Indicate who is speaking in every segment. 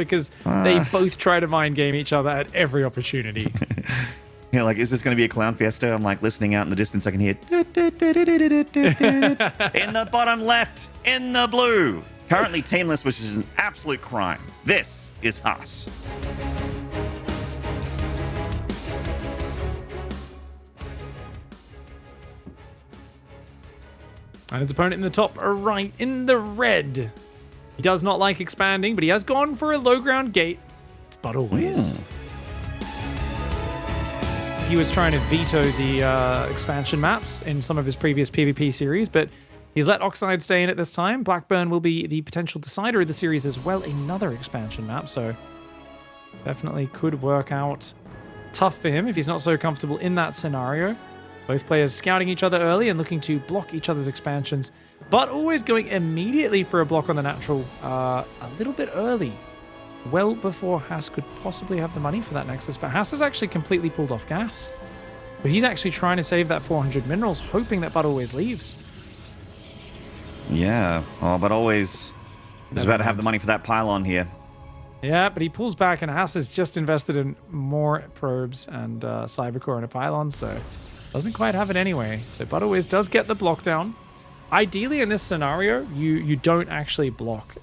Speaker 1: because they both try to mind game each other at every opportunity.
Speaker 2: Yeah, like, is this going to be a clown fiesta? I'm like listening out in the distance. I can hear in the bottom left, in the blue. Currently teamless, which is an absolute crime. This is Haas.
Speaker 1: And his opponent in the top right, in the red. He does not like expanding, but he has gone for a low ground gate. It's ButAlways. He was trying to veto the expansion maps in some of his previous PvP series, but he's let Oxide stay in at this time. Blackburn will be the potential decider of the series as well, another expansion map, so definitely could work out tough for him if he's not so comfortable in that scenario. Both players scouting each other early and looking to block each other's expansions, but always going immediately for a block on the natural a little bit early, well before Haas could possibly have the money for that Nexus. But Haas has actually completely pulled off gas. But he's actually trying to save that 400 minerals, hoping that ButAlways leaves.
Speaker 2: Yeah, well, ButAlways is about to have the money for that pylon here.
Speaker 1: Yeah, but he pulls back, and Haas has just invested in more probes and Cybercore and a pylon, so doesn't quite have it anyway. So ButAlways does get the block down. Ideally, in this scenario, you don't actually block.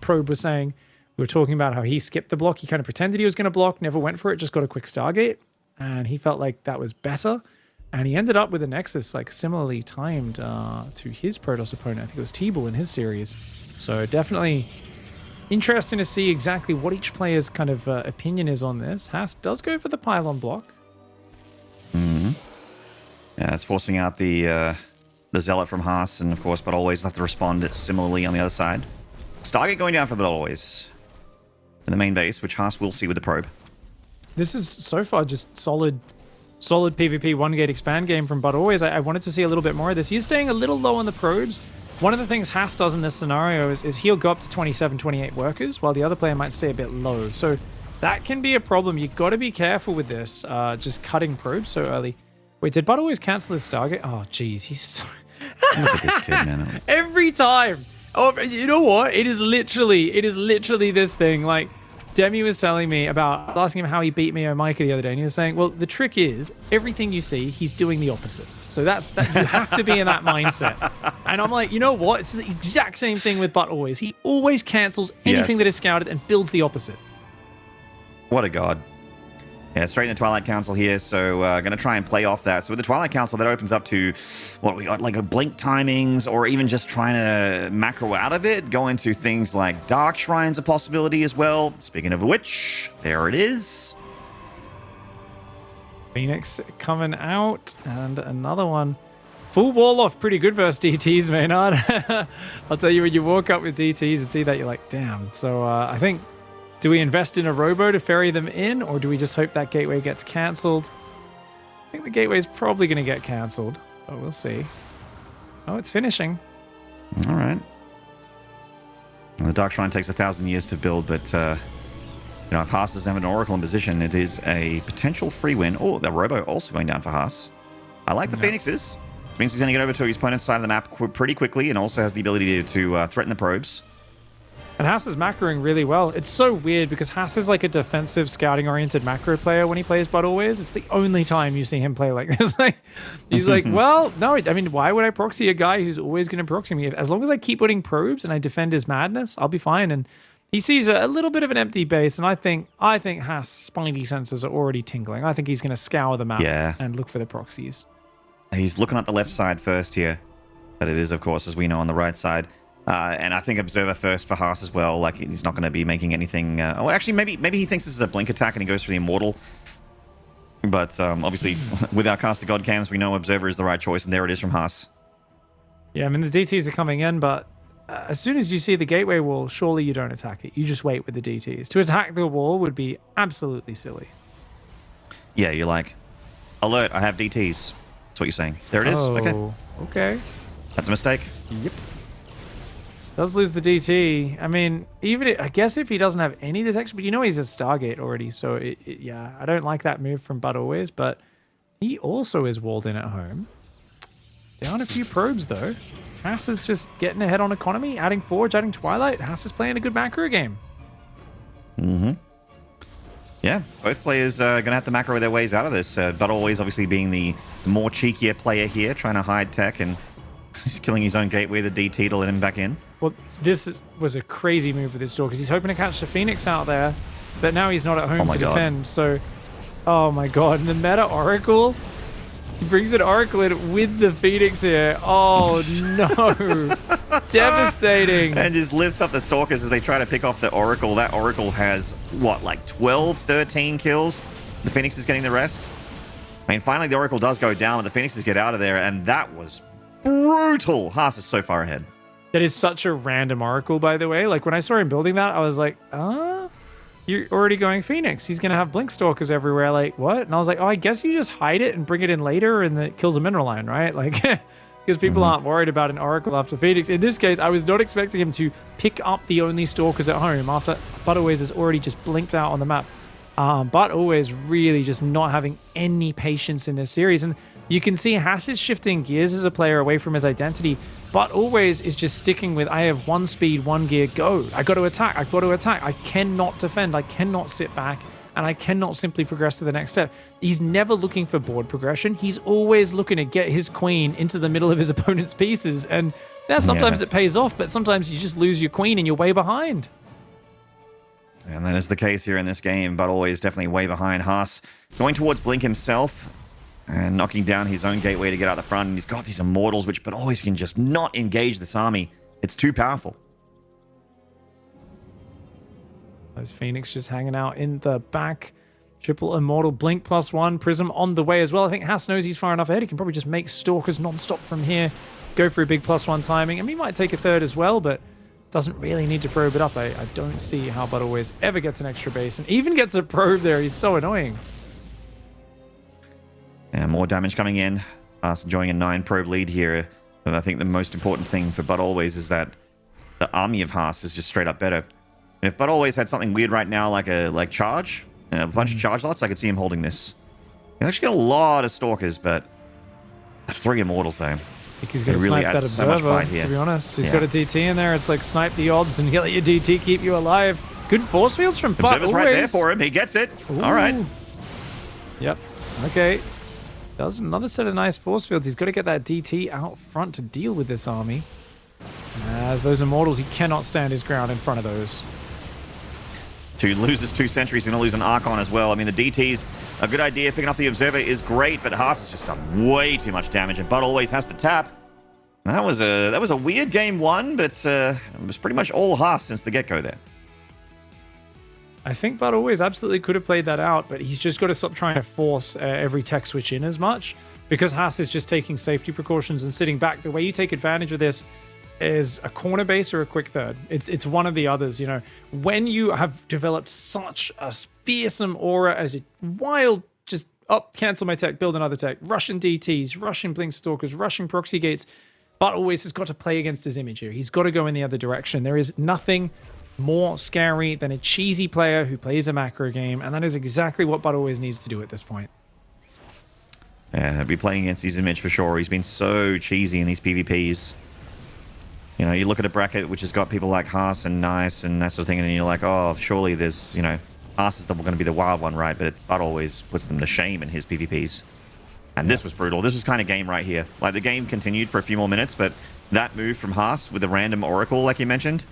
Speaker 1: Probe was saying, we were talking about how he skipped the block. He kind of pretended he was going to block, never went for it, just got a quick Stargate. And he felt like that was better. And he ended up with a Nexus like similarly timed to his Protoss opponent. I think it was T-Bull in his series. So definitely interesting to see exactly what each player's kind of opinion is on this. Haas does go for the pylon block.
Speaker 2: Yeah, it's forcing out the Zealot from Haas, and of course, ButAlways have to respond similarly on the other side. Stargate going down for ButAlways in the main base, which Haas will see with the probe.
Speaker 1: This is so far just solid PvP one-gate expand game from ButAlways. I wanted to see a little bit more of this. He's staying a little low on the probes. One of the things Haas does in this scenario is he'll go up to 27, 28 workers, while the other player might stay a bit low. So that can be a problem. You've got to be careful with this, just cutting probes so early. Wait, did ButAlways cancel his Stargate? Oh, jeez, he's so...
Speaker 2: Look at this kid, man.
Speaker 1: Every time. Oh, you know what? It is literally this thing. Like, Demi was telling me about, asking him how he beat Mio Micah the other day, and he was saying, well, the trick is, everything you see, he's doing the opposite. So that you have to be in that mindset. And I'm like, you know what? It's the exact same thing with ButAlways. He always cancels anything that is scouted and builds the opposite.
Speaker 2: What a god. Yeah, straight into Twilight Council here, so going to try and play off that. So with the Twilight Council, that opens up to what we got, like a blink timings, or even just trying to macro out of it, go into things like Dark Shrine's a possibility as well. Speaking of which, there it is.
Speaker 1: Phoenix coming out, and another one. Full wall off, pretty good versus DTs, Maynard. I'll tell you, when you walk up with DTs and see that, you're like, damn. So I think... do we invest in a robo to ferry them in, or do we just hope that gateway gets cancelled? I think the gateway's probably going to get cancelled, but we'll see. Oh, it's finishing.
Speaker 2: All right. Well, the Dark Shrine takes 1,000 years to build, but you know, if Haas doesn't have an Oracle in position, it is a potential free win. Oh, the robo also going down for Haas. I like the Phoenixes. It means he's going to get over to his opponent's side of the map pretty quickly, and also has the ability to threaten the probes.
Speaker 1: And Haas is macroing really well. It's so weird because Haas is like a defensive, scouting-oriented macro player when he plays ButAlways. It's the only time you see him play like this. Like, he's like, well, no, I mean, why would I proxy a guy who's always going to proxy me? As long as I keep putting probes and I defend his madness, I'll be fine. And he sees a little bit of an empty base, and I think Haas' spidey senses are already tingling. I think he's going to scour the map and look for the proxies.
Speaker 2: He's looking at the left side first here, but it is, of course, as we know, on the right side. And I think Observer first for Haas as well. Like, he's not going to be making anything... well, actually, maybe he thinks this is a blink attack and he goes for the Immortal. But obviously, with our Caster God cams, we know Observer is the right choice, and there it is from Haas.
Speaker 1: Yeah, I mean, the DTs are coming in, but as soon as you see the gateway wall, surely you don't attack it. You just wait with the DTs. To attack the wall would be absolutely silly.
Speaker 2: Yeah, you're like, alert, I have DTs. That's what you're saying. There it is.
Speaker 1: Okay.
Speaker 2: That's a mistake.
Speaker 1: Yep. Does lose the DT. I mean, I guess if he doesn't have any detection, but you know he's a Stargate already, so yeah, I don't like that move from ButAlways, but he also is walled in at home. Down a few probes, though. Haas is just getting ahead on economy, adding Forge, adding Twilight. Haas is playing a good macro game.
Speaker 2: Mm-hmm. Yeah, both players are going to have to macro their ways out of this. ButAlways obviously being the more cheekier player here, trying to hide tech, and he's killing his own gateway, the DT, to let him back in.
Speaker 1: Well, this was a crazy move with this door because he's hoping to catch the Phoenix out there, but now he's not at home to defend. So, oh my god, and the meta Oracle, he brings an Oracle in with the Phoenix here. Oh no, devastating.
Speaker 2: And just lifts up the Stalkers as they try to pick off the Oracle. That Oracle has, what, like 12, 13 kills? The Phoenix is getting the rest. I mean, finally the Oracle does go down, but the Phoenixes get out of there, and that was brutal. Haas is so far ahead.
Speaker 1: That is such a random Oracle, by the way. Like, when I saw him building that, I was like, you're already going Phoenix. He's going to have Blink Stalkers everywhere. Like, what? And I was like, oh, I guess you just hide it and bring it in later and it kills a Mineral Line, right? Like, because people aren't worried about an Oracle after Phoenix. In this case, I was not expecting him to pick up the only Stalkers at home after ButAlways has already just blinked out on the map. ButAlways really just not having any patience in this series. And you can see Haas is shifting gears as a player away from his identity. ButAlways is just sticking with, I have one speed, one gear, go. I got to attack. I got to attack. I cannot defend. I cannot sit back. And I cannot simply progress to the next step. He's never looking for board progression. He's always looking to get his queen into the middle of his opponent's pieces. And yeah, sometimes it pays off, but sometimes you just lose your queen and you're way behind.
Speaker 2: And that is the case here in this game. ButAlways definitely way behind. Haas going towards Blink himself and knocking down his own gateway to get out the front. And he's got these Immortals, which ButAlways can just not engage this army. It's too powerful.
Speaker 1: There's Phoenix just hanging out in the back. Triple Immortal, Blink +1, Prism on the way as well. I think Haas knows he's far enough ahead. He can probably just make Stalkers non-stop from here. Go for a big +1 timing. I mean, he might take a third as well, but doesn't really need to probe it up. I don't see how ButAlways ever gets an extra base and even gets a probe there. He's so annoying.
Speaker 2: And more damage coming in. Haas enjoying a 9 probe lead here. But I think the most important thing for ButAlways is that the army of Haas is just straight up better. And if ButAlways had something weird right now, like charge, a bunch of charge lots, I could see him holding this. He's actually got a lot of Stalkers, but 3 Immortals though.
Speaker 1: I think he's going to snipe that Observer, to be honest. He's got a DT in there. It's like snipe the obs and let your DT keep you alive. Good force fields from ButAlways.
Speaker 2: Observer's right there for him. He gets it. Ooh. All right.
Speaker 1: Yep. Okay. Does another set of nice force fields. He's got to get that DT out front to deal with this army. As those Immortals, he cannot stand his ground in front of those.
Speaker 2: To lose his 2 sentries, he's going to lose an Archon as well. I mean, the DT's a good idea. Picking off the Observer is great, but Haas has just done way too much damage, and ButAlways has to tap. That was a weird game 1, but it was pretty much all Haas since the get-go there.
Speaker 1: I think ButAlways absolutely could have played that out, but he's just got to stop trying to force every tech switch in as much, because Haas is just taking safety precautions and sitting back. The way you take advantage of this is a corner base or a quick third. It's one of the others, you know. When you have developed such a fearsome aura as a wild, just, cancel my tech, build another tech, Russian DTs, Russian Blink Stalkers, Russian proxy gates, ButAlways has got to play against his image here. He's got to go in the other direction. There is nothing more scary than a cheesy player who plays a macro game, and that is exactly what ButAlways needs to do at this point.
Speaker 2: Yeah, he'll be playing against his image for sure. He's been so cheesy in these PvPs. You know, you look at a bracket which has got people like Haas and Nice and that sort of thing, and you're like, oh, surely there's, you know, Haas is going to be the wild one, right? But ButAlways puts them to shame in his PvPs. And this was brutal. This was kind of game right here. Like, the game continued for a few more minutes, but that move from Haas with the random Oracle, like you mentioned,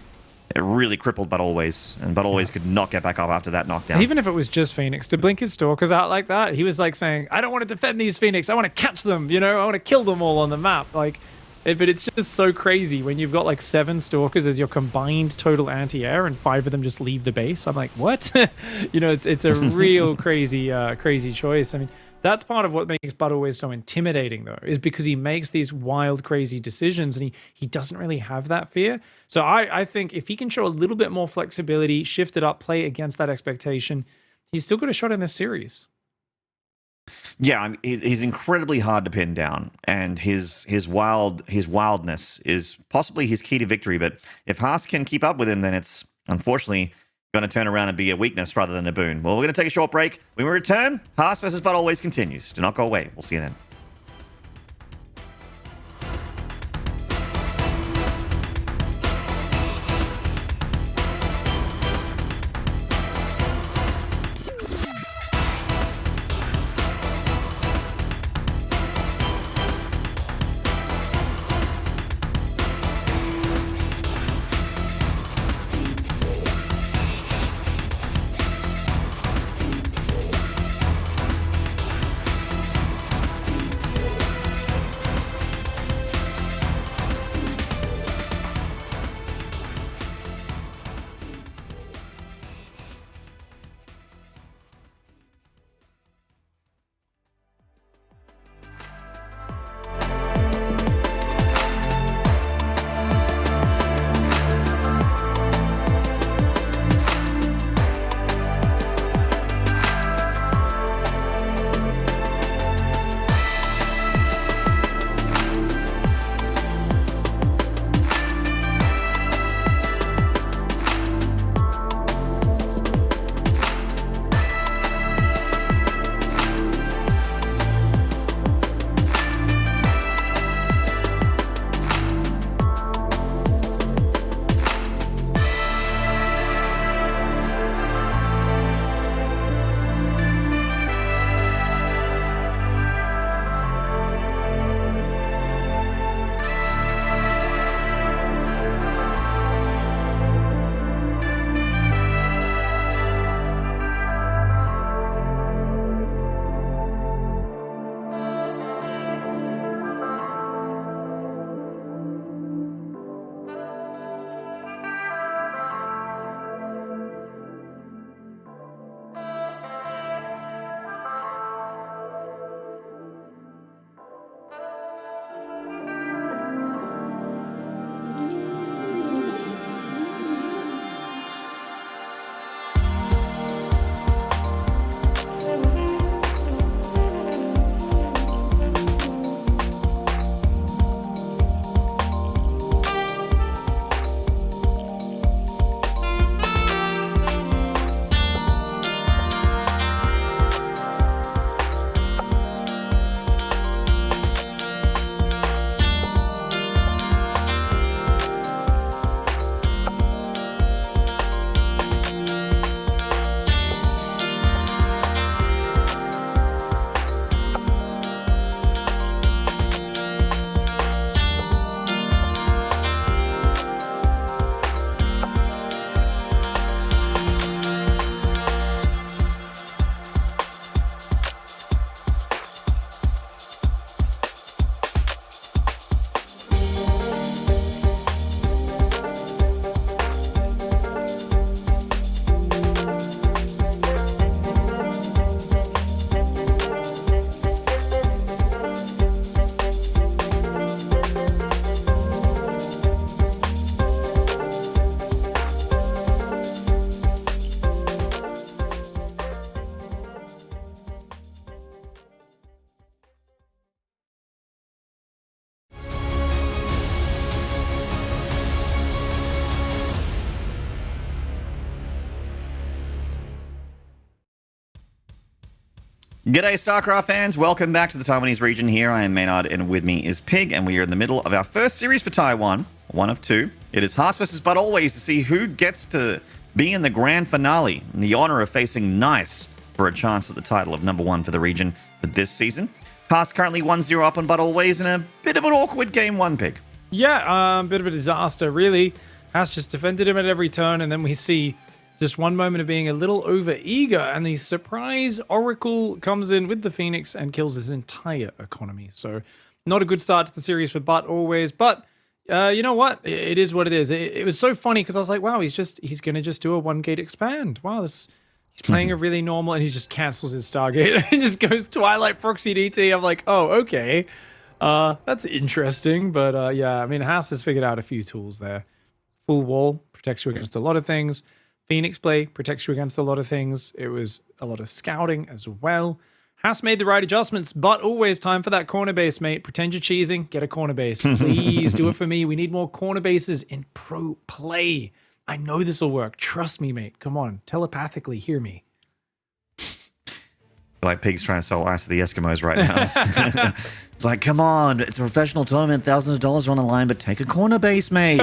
Speaker 2: it really crippled ButAlways. And ButAlways could not get back up after that knockdown.
Speaker 1: Even if it was just Phoenix, to blink his Stalkers out like that, he was like saying, I don't want to defend these Phoenix. I want to catch them, you know? I want to kill them all on the map. Like, but it's just so crazy when you've got like 7 Stalkers as your combined total anti-air and 5 of them just leave the base. I'm like, what? You know, it's a real crazy choice. I mean, that's part of what makes ButAlways so intimidating, though, is because he makes these wild, crazy decisions, and he doesn't really have that fear. So I think if he can show a little bit more flexibility, shift it up, play against that expectation, he's still got a shot in this series.
Speaker 2: Yeah, I mean, he's incredibly hard to pin down, and his wildness is possibly his key to victory. But if Haas can keep up with him, then it's unfortunately going to turn around and be a weakness rather than a boon. Well, we're going to take a short break. When we return, Haas versus ButAlways continues. Do not go away. We'll see you then. G'day, StarCraft fans. Welcome back to the Taiwanese region here. I am Maynard, and with me is Pig, and we are in the middle of our first series for Taiwan, one of two. It is Haas versus ButAlways to see who gets to be in the grand finale, and the honor of facing Nice for a chance at the title of #1 for the region for this season. Haas currently 1-0 up on ButAlways in a bit of an awkward game one, Pig.
Speaker 1: Yeah, bit of a disaster, really. Haas just defended him at every turn, and then we see just one moment of being a little over-eager, and the surprise Oracle comes in with the Phoenix and kills his entire economy. So, not a good start to the series for ButAlways, but you know what? It is what it is. It was so funny because I was like, wow, he's going to just do a one-gate expand. Wow, he's playing a really normal, and he just cancels his Stargate and just goes Twilight Proxy DT. I'm like, oh, okay. That's interesting, but yeah, I mean, Haas has figured out a few tools there. Full wall protects you against a lot of things. Phoenix play protects you against a lot of things. It was a lot of scouting as well. Haas made the right adjustments, but always time for that corner base, mate. Pretend you're cheesing, get a corner base. Please do it for me. We need more corner bases in pro play. I know this will work. Trust me, mate. Come on, telepathically hear me.
Speaker 2: Like Pig's trying to sell ice to the Eskimos right now. It's like, come on, it's a professional tournament, thousands of dollars are on the line, but take a corner base, mate.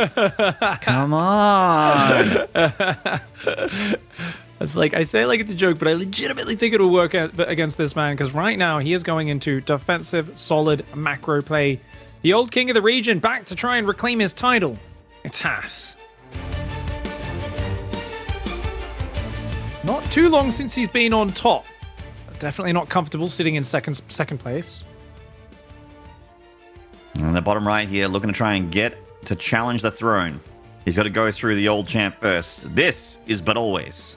Speaker 2: Come on.
Speaker 1: It's like, I say it like it's a joke, but I legitimately think it'll work against this man, because right now he is going into defensive, solid macro play. The old king of the region back to try and reclaim his title. It's Haas. Not too long since he's been on top. Definitely not comfortable sitting in second place.
Speaker 2: On the bottom right here, looking to try and get to challenge the throne. He's got to go through the old champ first. This is ButAlways.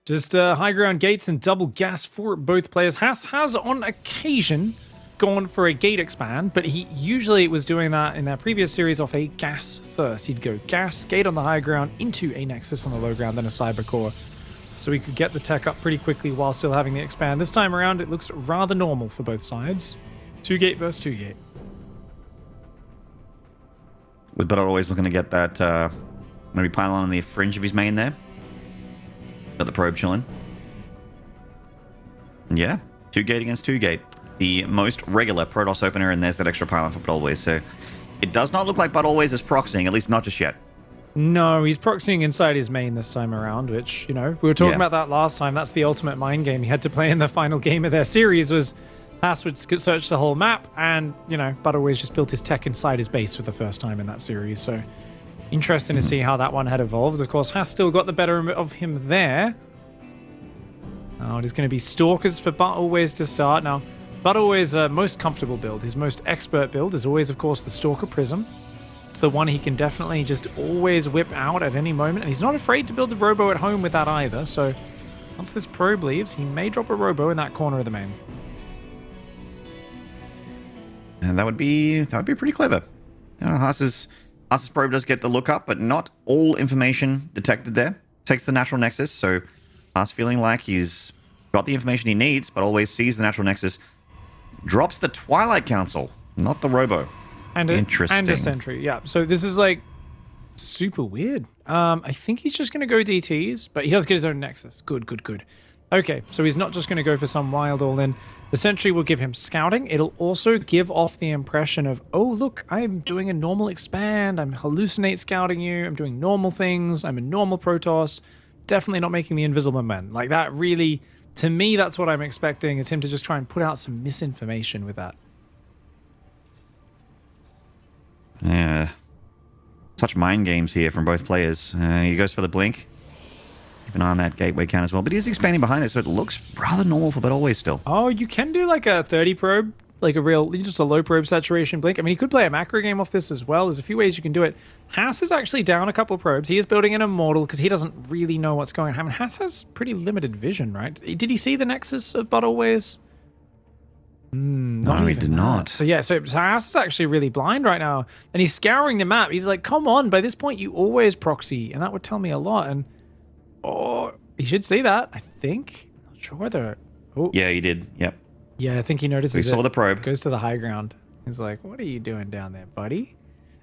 Speaker 1: Just high ground gates and double gas for both players. Haas has on occasion gone for a gate expand, but he usually was doing that in their previous series off a gas first. He'd go gas, gate on the high ground, into a nexus on the low ground, then a cyber core. So he could get the tech up pretty quickly while still having the expand. This time around, it looks rather normal for both sides. 2-gate versus 2-gate.
Speaker 2: With ButAlways looking to get that maybe pylon on the fringe of his main there. Got the probe chilling. And yeah, 2-gate against 2-gate. The most regular Protoss opener, and there's that extra pylon for ButAlways. So it does not look like ButAlways is proxying, at least not just yet.
Speaker 1: No, he's proxying inside his main this time around, which, you know, we were talking about that last time. That's the ultimate mind game he had to play in the final game of their series, was Haas would search the whole map, and, you know, ButAlways just built his tech inside his base for the first time in that series. So interesting to see how that one had evolved. Of course, Haas still got the better of him there. Oh, it is going to be Stalkers for ButAlways to start. Now, ButAlways' most comfortable build, his most expert build, is always, of course, the Stalker Prism. It's the one he can definitely just always whip out at any moment, and he's not afraid to build the Robo at home with that either, so once this probe leaves, he may drop a Robo in that corner of the main.
Speaker 2: And that would be pretty clever. You know, Haas's probe does get the lookup, but not all information detected there. Takes the natural nexus, so Haas feeling like he's got the information he needs, but always sees the natural nexus. Drops the Twilight Council, not the Robo. Interesting.
Speaker 1: And a Sentry, yeah. So this is like super weird. I think he's just going to go DTs, but he does get his own Nexus. Good. Okay, so he's not just going to go for some wild all-in. The Sentry will give him scouting. It'll also give off the impression of, oh, look, I'm doing a normal expand. I'm hallucinate scouting you. I'm doing normal things. I'm a normal Protoss. Definitely not making the invisible men. Like that really... To me, that's what I'm expecting, is him to just try and put out some misinformation with that.
Speaker 2: Yeah. Such mind games here from both players. He goes for the blink. Keep an eye on that gateway count as well. But he is expanding behind it, so it looks rather normal for ButAlways still.
Speaker 1: Oh, you can do like a 30 probe, like a real, just a low probe saturation blink. I mean, he could play a macro game off this as well. There's a few ways you can do it. Haas is actually down a couple of probes. He is building an Immortal because he doesn't really know what's going on. I mean, Haas has pretty limited vision, right? Did he see the Nexus of ButAlways?
Speaker 2: No, he did not.
Speaker 1: So yeah, so Haas is actually really blind right now, and he's scouring the map. He's like, come on, by this point you always proxy, and that would tell me a lot. And oh, he should see that, I think. Not sure whether. Oh,
Speaker 2: yeah, he did. Yep.
Speaker 1: Yeah, I think he notices.
Speaker 2: We saw the probe.
Speaker 1: Goes to the high ground. He's like, "What are you doing down there, buddy?"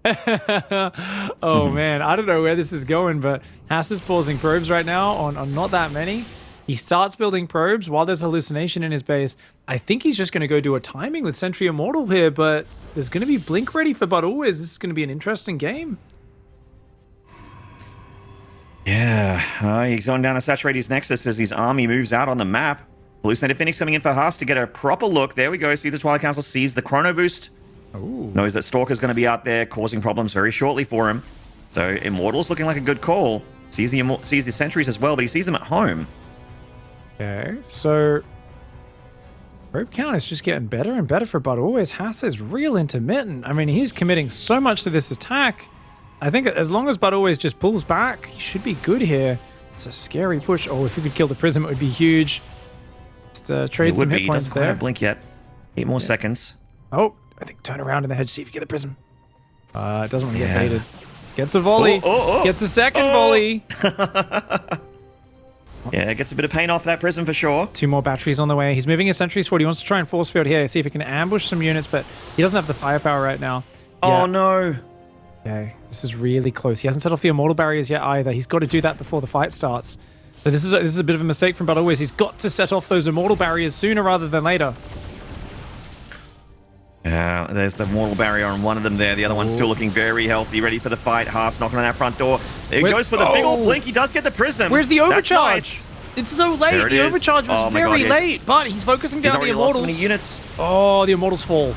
Speaker 1: Oh man, I don't know where this is going, but Haas is pausing probes right now on not that many. He starts building probes while there's hallucination in his base. I think he's just going to go do a timing with Sentry Immortal here, but there's going to be Blink ready for ButAlways. This is going to be an interesting game.
Speaker 2: Yeah, he's going down to saturate his Nexus as his army moves out on the map. Hallucinated Phoenix coming in for Haas to get a proper look. There we go. See the Twilight Council sees the Chrono Boost.
Speaker 1: Ooh.
Speaker 2: Knows that Stalker's going to be out there causing problems very shortly for him. So Immortal's looking like a good call. Sees the sentries as well, but he sees them at home.
Speaker 1: Okay, so probe count is just getting better and better for ButAlways. Haas is real intermittent. I mean, he's committing so much to this attack. I think as long as ButAlways just pulls back, he should be good here. It's a scary push. Oh, if we could kill the Prism, it would be huge. Just trade some hit points there.
Speaker 2: He doesn't blink yet. 8 more seconds.
Speaker 1: Oh, I think turn around in the hedge, see if you get the Prism. It doesn't want to get baited. Gets a volley. Gets a second volley.
Speaker 2: Yeah, gets a bit of pain off that Prism for sure.
Speaker 1: 2 more batteries on the way. He's moving his sentries forward. He wants to try and force field here, see if he can ambush some units, but he doesn't have the firepower right now.
Speaker 2: Oh, no.
Speaker 1: Okay, this is really close. He hasn't set off the Immortal barriers yet either. He's got to do that before the fight starts. So this is a bit of a mistake from ButAlways. He's got to set off those Immortal barriers sooner rather than later.
Speaker 2: Yeah, there's the Immortal barrier on one of them there. The other one's still looking very healthy, ready for the fight. Haas knocking on that front door. It goes for the big old blink. He does get the Prism.
Speaker 1: Where's the overcharge?
Speaker 2: Nice.
Speaker 1: It's so late. The overcharge was very late, but he's focusing down the Immortals.
Speaker 2: Lost so many units.
Speaker 1: Oh, the Immortals fall.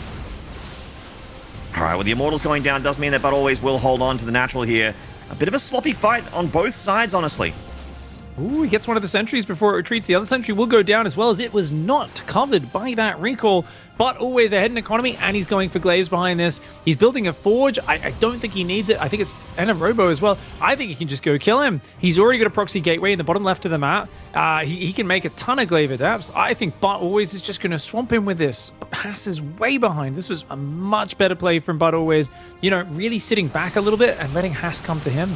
Speaker 2: All right, well, the Immortals going down does mean that ButAlways will hold on to the natural here. A bit of a sloppy fight on both sides, honestly.
Speaker 1: Ooh, he gets one of the sentries before it retreats. The other sentry will go down as well, as it was not covered by that recall. ButAlways ahead in economy, and he's going for Glaives behind this. He's building a Forge. I don't think he needs it. I think it's... and a Robo as well. I think he can just go kill him. He's already got a proxy gateway in the bottom left of the map. He can make a ton of Glaive adapts. I think ButAlways is just going to swamp him with this. Haas is way behind. This was a much better play from ButAlways. You know, really sitting back a little bit and letting Haas come to him.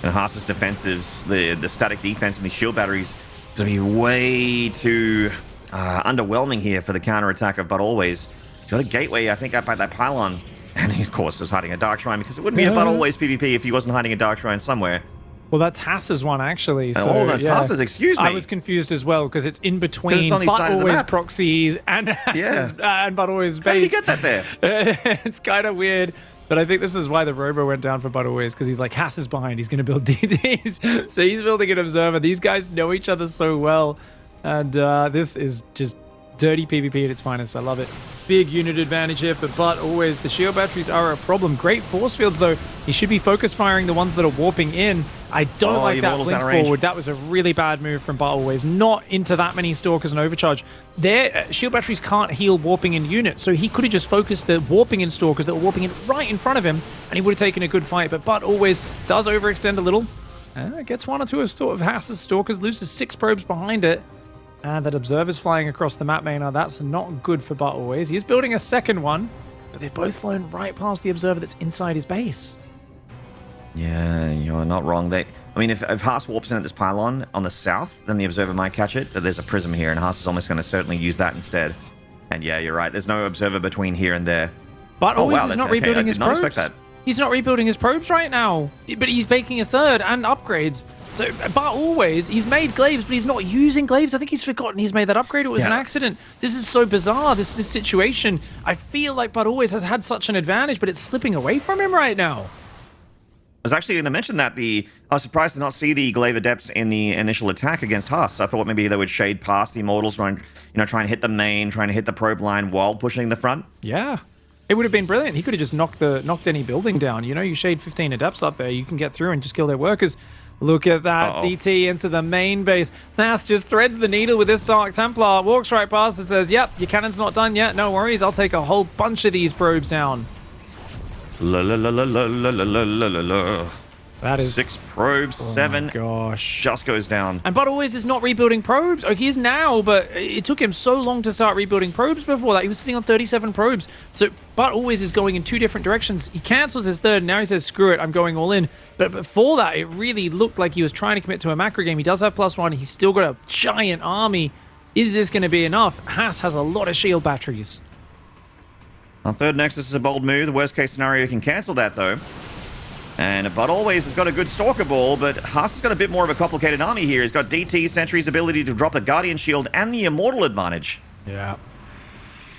Speaker 2: And Haas's defensives, the static defense and the shield batteries, to be way too underwhelming here for the counter-attack of ButAlways. He's got a gateway, I think, up by that pylon. And he, of course, is hiding a Dark Shrine, because it wouldn't be a ButAlways PvP if he wasn't hiding a Dark Shrine somewhere.
Speaker 1: Well, that's Haas's one, actually. So,
Speaker 2: oh, that's Haas's, excuse me.
Speaker 1: I was confused as well, because it's in between ButAlways proxies and Haas's, and ButAlways base.
Speaker 2: How did you get that there?
Speaker 1: It's kind of weird. But I think this is why the Robo went down for ButAlways, because he's like, Haas is behind. He's going to build DTs. So he's building an Observer. These guys know each other so well. And this is just dirty PvP at its finest. I love it. Big unit advantage here for ButAlways. The shield batteries are a problem. Great force fields, though. He should be focus firing the ones that are warping in. I don't like that blink forward. That was a really bad move from ButAlways. Not into that many Stalkers and Overcharge. Their shield batteries can't heal warping in units, so he could have just focused the warping in Stalkers that were warping in right in front of him, and he would have taken a good fight. But ButAlways does overextend a little. Gets 1 or 2 of Haas's Stalkers, loses 6 probes behind it. And that Observer's flying across the map, Maynard. That's not good for ButAlways. He's building a second one, but they've both flown right past the Observer that's inside his base.
Speaker 2: Yeah, you're not wrong. I mean, if Haas warps in at this pylon on the south, then the Observer might catch it, but there's a Prism here, and Haas is almost going to certainly use that instead. And yeah, you're right. There's no Observer between here and there.
Speaker 1: ButAlways is not rebuilding his probes.
Speaker 2: I did not expect that.
Speaker 1: He's not rebuilding his probes right now, but he's making a third and upgrades. So, ButAlways, he's made Glaives, but he's not using Glaives. I think he's forgotten he's made that upgrade. It was an accident. This is so bizarre, this situation. I feel like ButAlways has had such an advantage, but it's slipping away from him right now.
Speaker 2: I was actually going to mention that I was surprised to not see the Glaive Adepts in the initial attack against Haas. I thought maybe they would shade past the Immortals, trying to hit the main, trying to hit the probe line while pushing the front.
Speaker 1: Yeah. It would have been brilliant. He could have just knocked any building down. You know, you shade 15 Adepts up there, you can get through and just kill their workers. Look at that DT into the main base. Haas just threads the needle with this Dark Templar, walks right past and says, yep, your cannon's not done yet. No worries, I'll take a whole bunch of these probes down.
Speaker 2: La la la la la la la la la la.
Speaker 1: That is
Speaker 2: 6 probes, 7.
Speaker 1: Gosh,
Speaker 2: just goes down.
Speaker 1: And ButAlways is not rebuilding probes. Oh, he is now, but it took him so long to start rebuilding probes before that. He was sitting on 37 probes. So ButAlways is going in 2 different directions. He cancels his third, and now he says, screw it, I'm going all in. But before that, it really looked like he was trying to commit to a macro game. He does have +1. He's still got a giant army. Is this going to be enough? Haas has a lot of shield batteries.
Speaker 2: On third Nexus is a bold move. The worst case scenario can cancel that, though. And ButAlways has got a good Stalker Ball, but Haas has got a bit more of a complicated army here. He's got DT, Sentry's ability to drop the Guardian Shield, and the Immortal advantage.
Speaker 1: Yeah.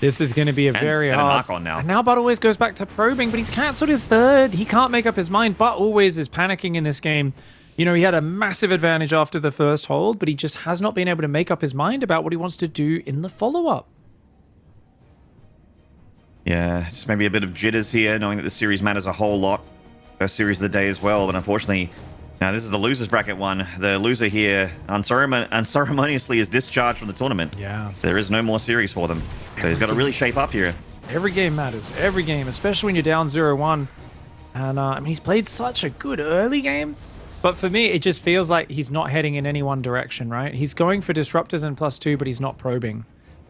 Speaker 1: This is going to be a very hard...
Speaker 2: And a knock-on now.
Speaker 1: And now ButAlways goes back to probing, but he's cancelled his third. He can't make up his mind. ButAlways is panicking in this game. You know, he had a massive advantage after the first hold, but he just has not been able to make up his mind about what he wants to do in the follow-up.
Speaker 2: Yeah, just maybe a bit of jitters here, knowing that the series matters a whole lot. First series of the day as well, but unfortunately, now this is the losers bracket one. The loser here unceremoniously is discharged from the tournament.
Speaker 1: Yeah.
Speaker 2: There is no more series for them. So he's got to really shape up here.
Speaker 1: Every game matters. Every game, especially when you're down 0-1. And I mean, he's played such a good early game. But for me, it just feels like he's not heading in any one direction, right? He's going for disruptors and +2, but he's not probing.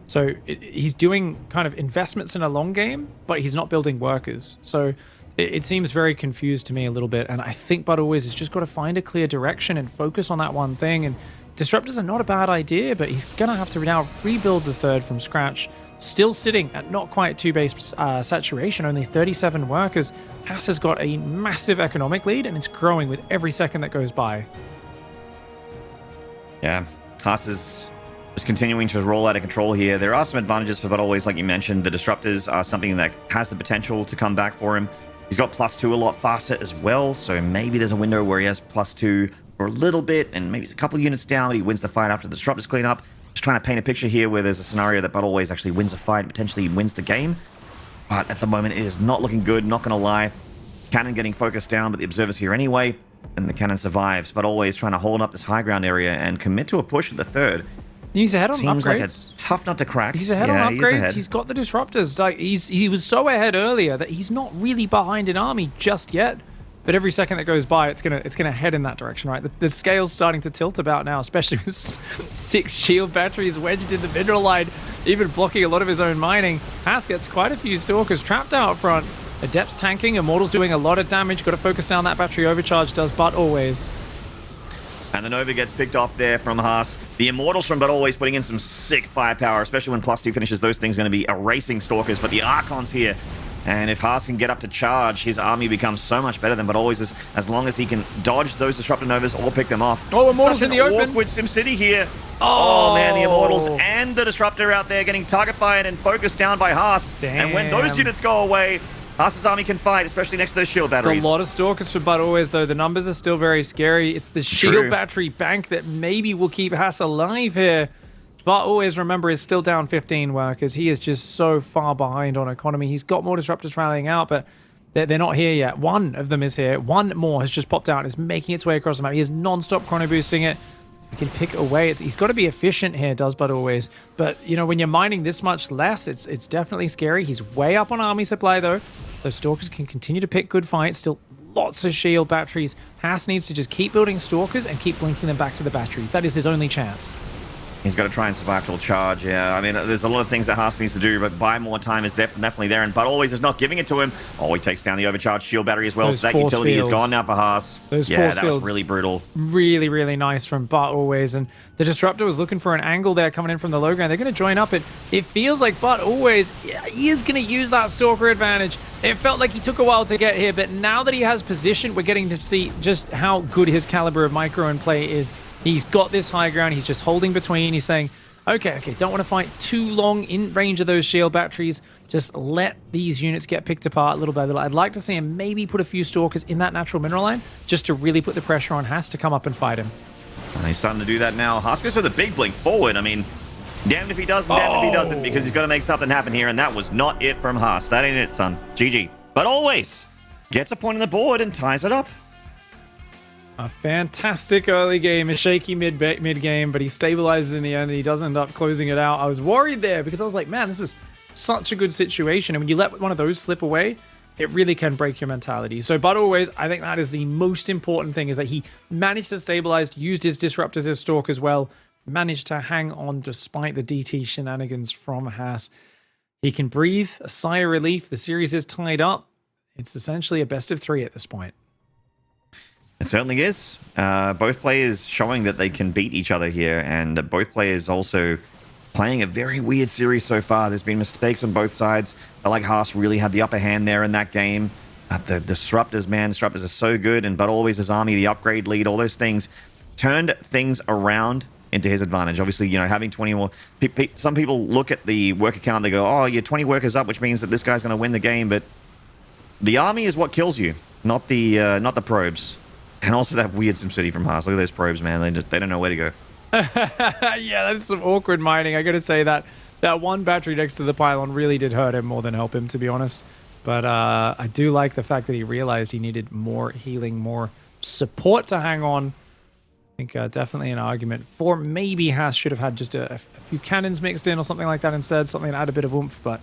Speaker 1: So he's doing kind of investments in a long game, but he's not building workers. So it seems very confused to me a little bit. And I think ButAlways has just got to find a clear direction and focus on that one thing. And disruptors are not a bad idea, but he's going to have to now rebuild the third from scratch. Still sitting at not quite 2 base saturation, only 37 workers. Haas has got a massive economic lead, and it's growing with every second that goes by.
Speaker 2: Yeah, Haas is just continuing to roll out of control here. There are some advantages for ButAlways, like you mentioned. The disruptors are something that has the potential to come back for him. He's got +2 a lot faster as well, so maybe there's a window where he has +2 for a little bit, and maybe it's a couple units down, but he wins the fight after the disruptors clean up. Just trying to paint a picture here where there's a scenario that ButAlways actually wins a fight, potentially wins the game. But at the moment, it is not looking good, not going to lie. Cannon getting focused down, but the Observer's here anyway, and the Cannon survives. ButAlways trying to hold up this high ground area and commit to a push at the third.
Speaker 1: He's ahead on
Speaker 2: Seems
Speaker 1: upgrades.
Speaker 2: like a tough nut to crack.
Speaker 1: He's ahead on upgrades. He's got the disruptors. Like he was so ahead earlier that he's not really behind an army just yet. But every second that goes by, it's gonna head in that direction, right? The scale's starting to tilt about now, especially with 6 shield batteries wedged in the mineral line, even blocking a lot of his own mining. Haas gets quite a few Stalkers trapped out front. Adept's tanking, Immortal's doing a lot of damage. Got to focus down that battery overcharge, does ButAlways.
Speaker 2: And the Nova gets picked off there from Haas. The Immortals from ButAlways putting in some sick firepower, especially when +2 finishes. Those things going to be erasing Stalkers, but the Archon's here. And if Haas can get up to charge, his army becomes so much better than ButAlways, as long as he can dodge those Disruptor Novas or pick them off.
Speaker 1: Oh, Immortals in the open.
Speaker 2: Awkward SimCity here. Oh, man, the Immortals and the Disruptor out there getting target fired and focused down by Haas.
Speaker 1: Damn.
Speaker 2: And when those units go away, Haas's army can fight, especially next to those shield batteries.
Speaker 1: It's a lot of Stalkers for ButAlways, though. The numbers are still very scary. It's the shield battery bank that maybe will keep Haas alive here. ButAlways, remember, is still down 15 workers. He is just so far behind on economy. He's got more disruptors rallying out, but they're not here yet. One of them is here. One more has just popped out and is making its way across the map. He is non-stop chrono boosting it. He can pick away. He's got to be efficient here, does ButAlways. But, you know, when you're mining this much less, it's definitely scary. He's way up on army supply, though. Those Stalkers can continue to pick good fights. Still lots of shield batteries. Haas needs to just keep building Stalkers and keep blinking them back to the batteries. That is his only chance.
Speaker 2: He's got to try and survive till charge, yeah. I mean, there's a lot of things that Haas needs to do, but buy more time is definitely there, and ButAlways is not giving it to him. Oh, he takes down the overcharged shield battery as well, so that utility is gone now for Haas. Yeah, that was really brutal. Really,
Speaker 1: really nice from ButAlways, and the Disruptor was looking for an angle there coming in from the low ground. They're going to join up. It feels like ButAlways, he is going to use that Stalker advantage. It felt like he took a while to get here, but now that he has position, we're getting to see just how good his caliber of micro and play is. He's got this high ground. He's just holding between. He's saying, okay, don't want to fight too long in range of those shield batteries. Just let these units get picked apart little by little. I'd like to see him maybe put a few Stalkers in that natural mineral line just to really put the pressure on Haas to come up and fight him.
Speaker 2: And he's starting to do that now. Haas goes for the big blink forward. I mean, damned if he does, and damned if he doesn't, because he's got to make something happen here, and that was not it from Haas. That ain't it, son. GG. ButAlways gets a point on the board and ties it up.
Speaker 1: A fantastic early game, a shaky mid-game, but he stabilizes in the end and he does end up closing it out. I was worried there because I was like, man, this is such a good situation. And when you let one of those slip away, it really can break your mentality. So ButAlways, I think that is the most important thing, is that he managed to stabilize, used his disruptors as stalk as well, managed to hang on despite the DT shenanigans from Haas. He can breathe, a sigh of relief. The series is tied up. It's essentially a best of 3 at this point.
Speaker 2: It certainly is. Both players showing that they can beat each other here, and both players also playing a very weird series so far. There's been mistakes on both sides. I like Haas really had the upper hand there in that game. The Disruptors, man, Disruptors are so good, and ButAlways' his army, the upgrade lead, all those things turned things around into his advantage. Obviously, you know, having 20 more... Some people look at the worker count, they go, oh, you're 20 workers up, which means that this guy's going to win the game, but the army is what kills you, not the probes. And also that weird SimCity from Haas. Look at those probes, man. They don't know where to go.
Speaker 1: Yeah, that's some awkward mining. I got to say that one battery next to the pylon really did hurt him more than help him, to be honest. But I do like the fact that he realized he needed more healing, more support to hang on. I think definitely an argument for maybe Haas should have had just a few cannons mixed in or something like that instead, something that had a bit of oomph. But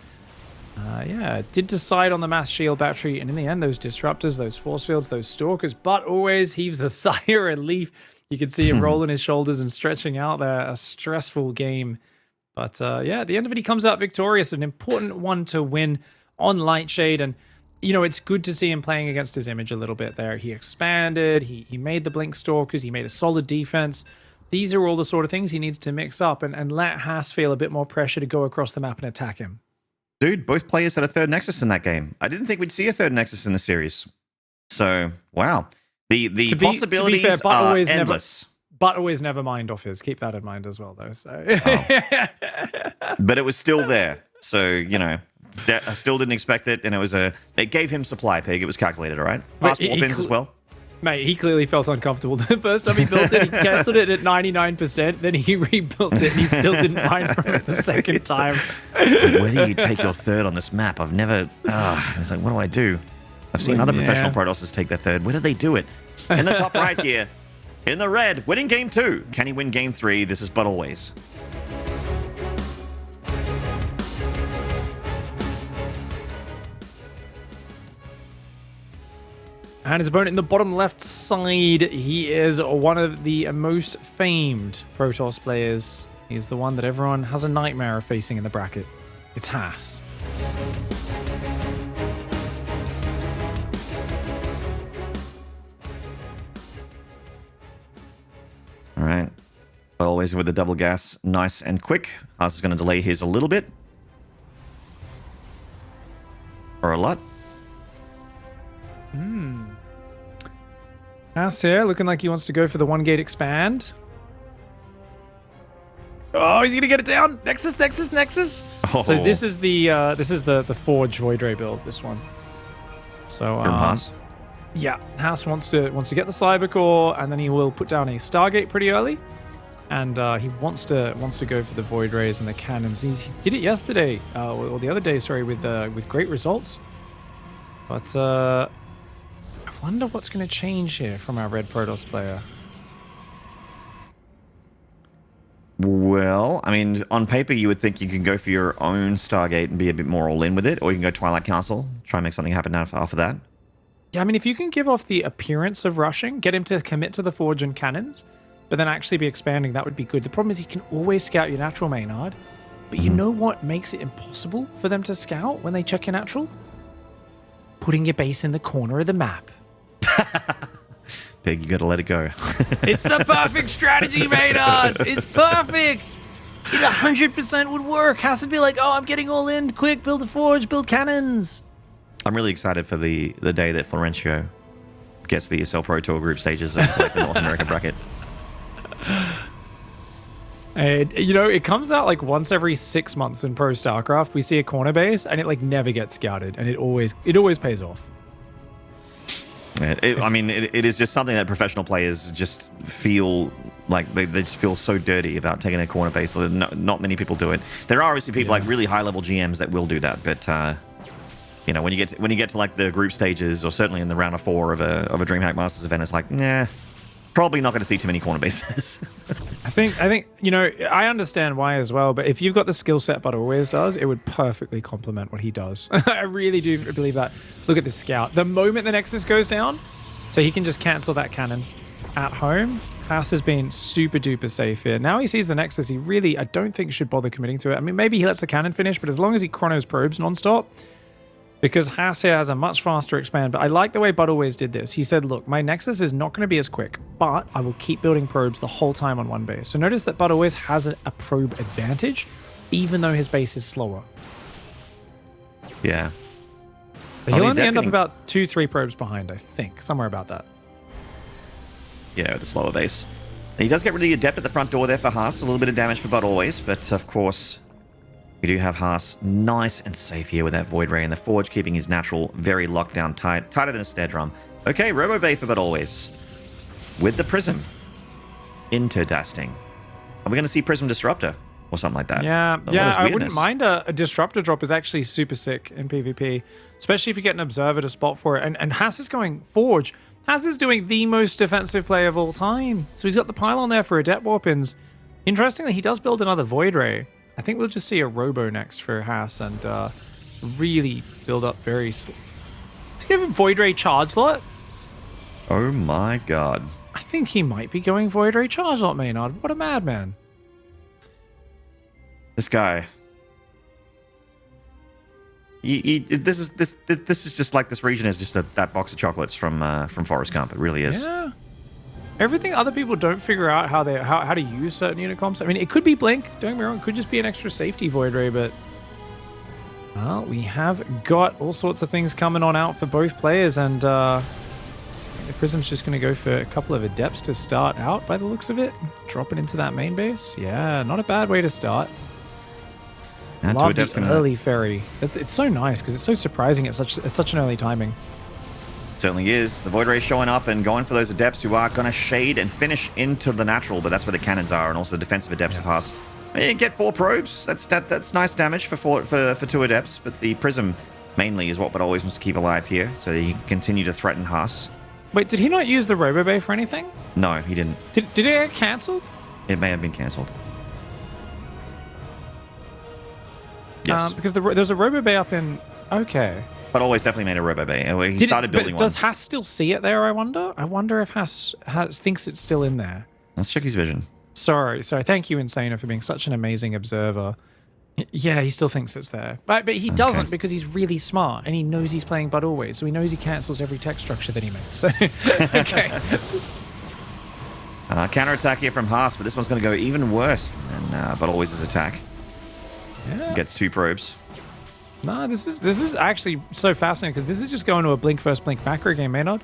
Speaker 1: yeah, did decide on the mass shield battery, and in the end, those disruptors, those force fields, those stalkers, ButAlways heaves a sigh of relief. You can see him rolling his shoulders and stretching out there. A stressful game. But yeah, at the end of it, he comes out victorious. An important one to win on Lightshade. And, you know, it's good to see him playing against his image a little bit there. He expanded. He made the Blink Stalkers. He made a solid defense. These are all the sort of things he needs to mix up and let Haas feel a bit more pressure to go across the map and attack him.
Speaker 2: Dude, both players had a third Nexus in that game. I didn't think we'd see a third Nexus in the series. So, wow. The possibilities
Speaker 1: to be fair,
Speaker 2: are endless.
Speaker 1: ButAlways never mined off his. Keep that in mind as well, though. So.
Speaker 2: But it was still there. So, you know, I still didn't expect it. And it gave him supply, Pig. It was calculated, all right? Fast warp ins as well.
Speaker 1: Mate, he clearly felt uncomfortable. The first time he built it, he cancelled it at 99%. Then he rebuilt it, and he still didn't mine from it the second time.
Speaker 2: So where do you take your third on this map? I've never... it's like, what do I do? I've seen other professional Protosses take their third. Where do they do it? In the top right here, in the red, winning game 2. Can he win game 3? This is ButAlways.
Speaker 1: And his opponent in the bottom left side, he is one of the most famed Protoss players. He's the one that everyone has a nightmare of facing in the bracket. It's Haas.
Speaker 2: All right. ButAlways with the double gas, nice and quick. Haas is going to delay his a little bit. Or a lot.
Speaker 1: Haas here, looking like he wants to go for the one gate expand. Oh, he's gonna get it down. Nexus, Nexus, Nexus.
Speaker 2: Oh.
Speaker 1: So this is the Forge Void Ray build. This one. So
Speaker 2: Haas.
Speaker 1: Yeah, Haas wants to get the Cyber Core, and then he will put down a Stargate pretty early, and he wants to go for the Void Rays and the cannons. He did it yesterday, or the other day, sorry, with great results. But I wonder what's going to change here from our red Protoss player.
Speaker 2: Well, I mean, on paper, you would think you can go for your own Stargate and be a bit more all-in with it, or you can go Twilight Castle, try and make something happen off of that.
Speaker 1: Yeah, I mean, if you can give off the appearance of rushing, get him to commit to the Forge and cannons, but then actually be expanding, that would be good. The problem is he can always scout your natural Maynard, but you know what makes it impossible for them to scout when they check your natural? Putting your base in the corner of the map.
Speaker 2: Pig, you gotta let it go.
Speaker 1: It's the perfect strategy, Maynard! It's perfect! It 100% would work. Has to be like, oh, I'm getting all in. Quick, build a forge, build cannons.
Speaker 2: I'm really excited for the day that Florencio gets the ESL Pro Tour group stages of like, the North American bracket.
Speaker 1: And, you know, it comes out like once every 6 months in Pro StarCraft. We see a corner base, and it like never gets scouted, and it always pays off.
Speaker 2: I mean, it is just something that professional players just feel like they just feel so dirty about taking a corner base. Not many people do it. There are obviously people like really high level GMs that will do that, but you know, when you get to like the group stages, or certainly in the round of 4 of a DreamHack Masters event, it's like, nah, probably not going to see too many corner bases.
Speaker 1: I think you know, I understand why as well, but if you've got the skill set ButAlways does, it would perfectly complement what he does. I really do believe that. Look at this scout. The moment the Nexus goes down, so he can just cancel that cannon at home. Haas has been super duper safe here. Now he sees the Nexus, he really, I don't think should bother committing to it. I mean, maybe he lets the cannon finish, but as long as he chronos probes nonstop, because Haas here has a much faster expand. But I like the way ButAlways did this. He said, look, my Nexus is not going to be as quick, but I will keep building probes the whole time on one base. So notice that ButAlways has a probe advantage even though his base is slower.
Speaker 2: Yeah.
Speaker 1: But he'll only end up about 2-3 probes behind, I think. Somewhere about that.
Speaker 2: Yeah, with the slower base. He does get rid of the Adept at the front door there for Haas. A little bit of damage for ButAlways, but of course, we do have Haas nice and safe here with that Void Ray in the Forge, keeping his natural very locked down tight, tighter than a snare drum. Okay, Robo Bay for ButAlways. With the Prism. Interdasting. Are we going to see Prism Disruptor? Or something like that.
Speaker 1: Yeah, I wouldn't mind a Disruptor drop is actually super sick in PvP, especially if you get an Observer to spot for it. And Haas is going Forge. Haas is doing the most defensive play of all time. So he's got the pylon there for Adept Warpins. Interestingly, he does build another Void Ray. I think we'll just see a Robo next for Haas and really build up very slowly. To give him Void Ray Charge Lot?
Speaker 2: Oh my god.
Speaker 1: I think he might be going Void Ray Charge Lot, Maynard. What a madman.
Speaker 2: This guy. This is just like this region is just that box of chocolates from Forrest Gump. It really is.
Speaker 1: Yeah. Everything other people don't figure out how to use certain unit comps. I mean, it could be Blink. Don't get me wrong. It could just be an extra safety Void Ray, but well, we have got all sorts of things coming on out for both players, and the Prism's just going to go for a couple of Adepts to start out by the looks of it. Drop it into that main base. Yeah, not a bad way to start.
Speaker 2: And
Speaker 1: love the early ferry. It's so nice because it's so surprising at such an early timing.
Speaker 2: Certainly is. The Void Ray showing up and going for those Adepts who are going to shade and finish into the natural, but that's where the cannons are, and also the defensive Adepts of Haas. You get 4 probes. That's nice damage for 2 Adepts, but the Prism mainly is what ButAlways wants to keep alive here, so that he can continue to threaten Haas.
Speaker 1: Wait, did he not use the Robo Bay for anything?
Speaker 2: No, he didn't.
Speaker 1: Did it get cancelled?
Speaker 2: It may have been cancelled. Yes.
Speaker 1: Because there's a Robo Bay up in... Okay.
Speaker 2: ButAlways definitely made a Robo Bay. He started building one.
Speaker 1: Does Haas still see it there, I wonder? I wonder if Haas thinks it's still in there.
Speaker 2: Let's check his vision.
Speaker 1: Sorry. Thank you, Insano, for being such an amazing observer. Yeah, he still thinks it's there. But he doesn't because he's really smart and he knows he's playing ButAlways, so he knows he cancels every tech structure that he makes. So, okay.
Speaker 2: Counterattack here from Haas, but this one's going to go even worse than ButAlways' attack.
Speaker 1: Yeah.
Speaker 2: Gets 2 probes.
Speaker 1: No, this is actually so fascinating because this is just going to a blink first blink macro game, Maynard.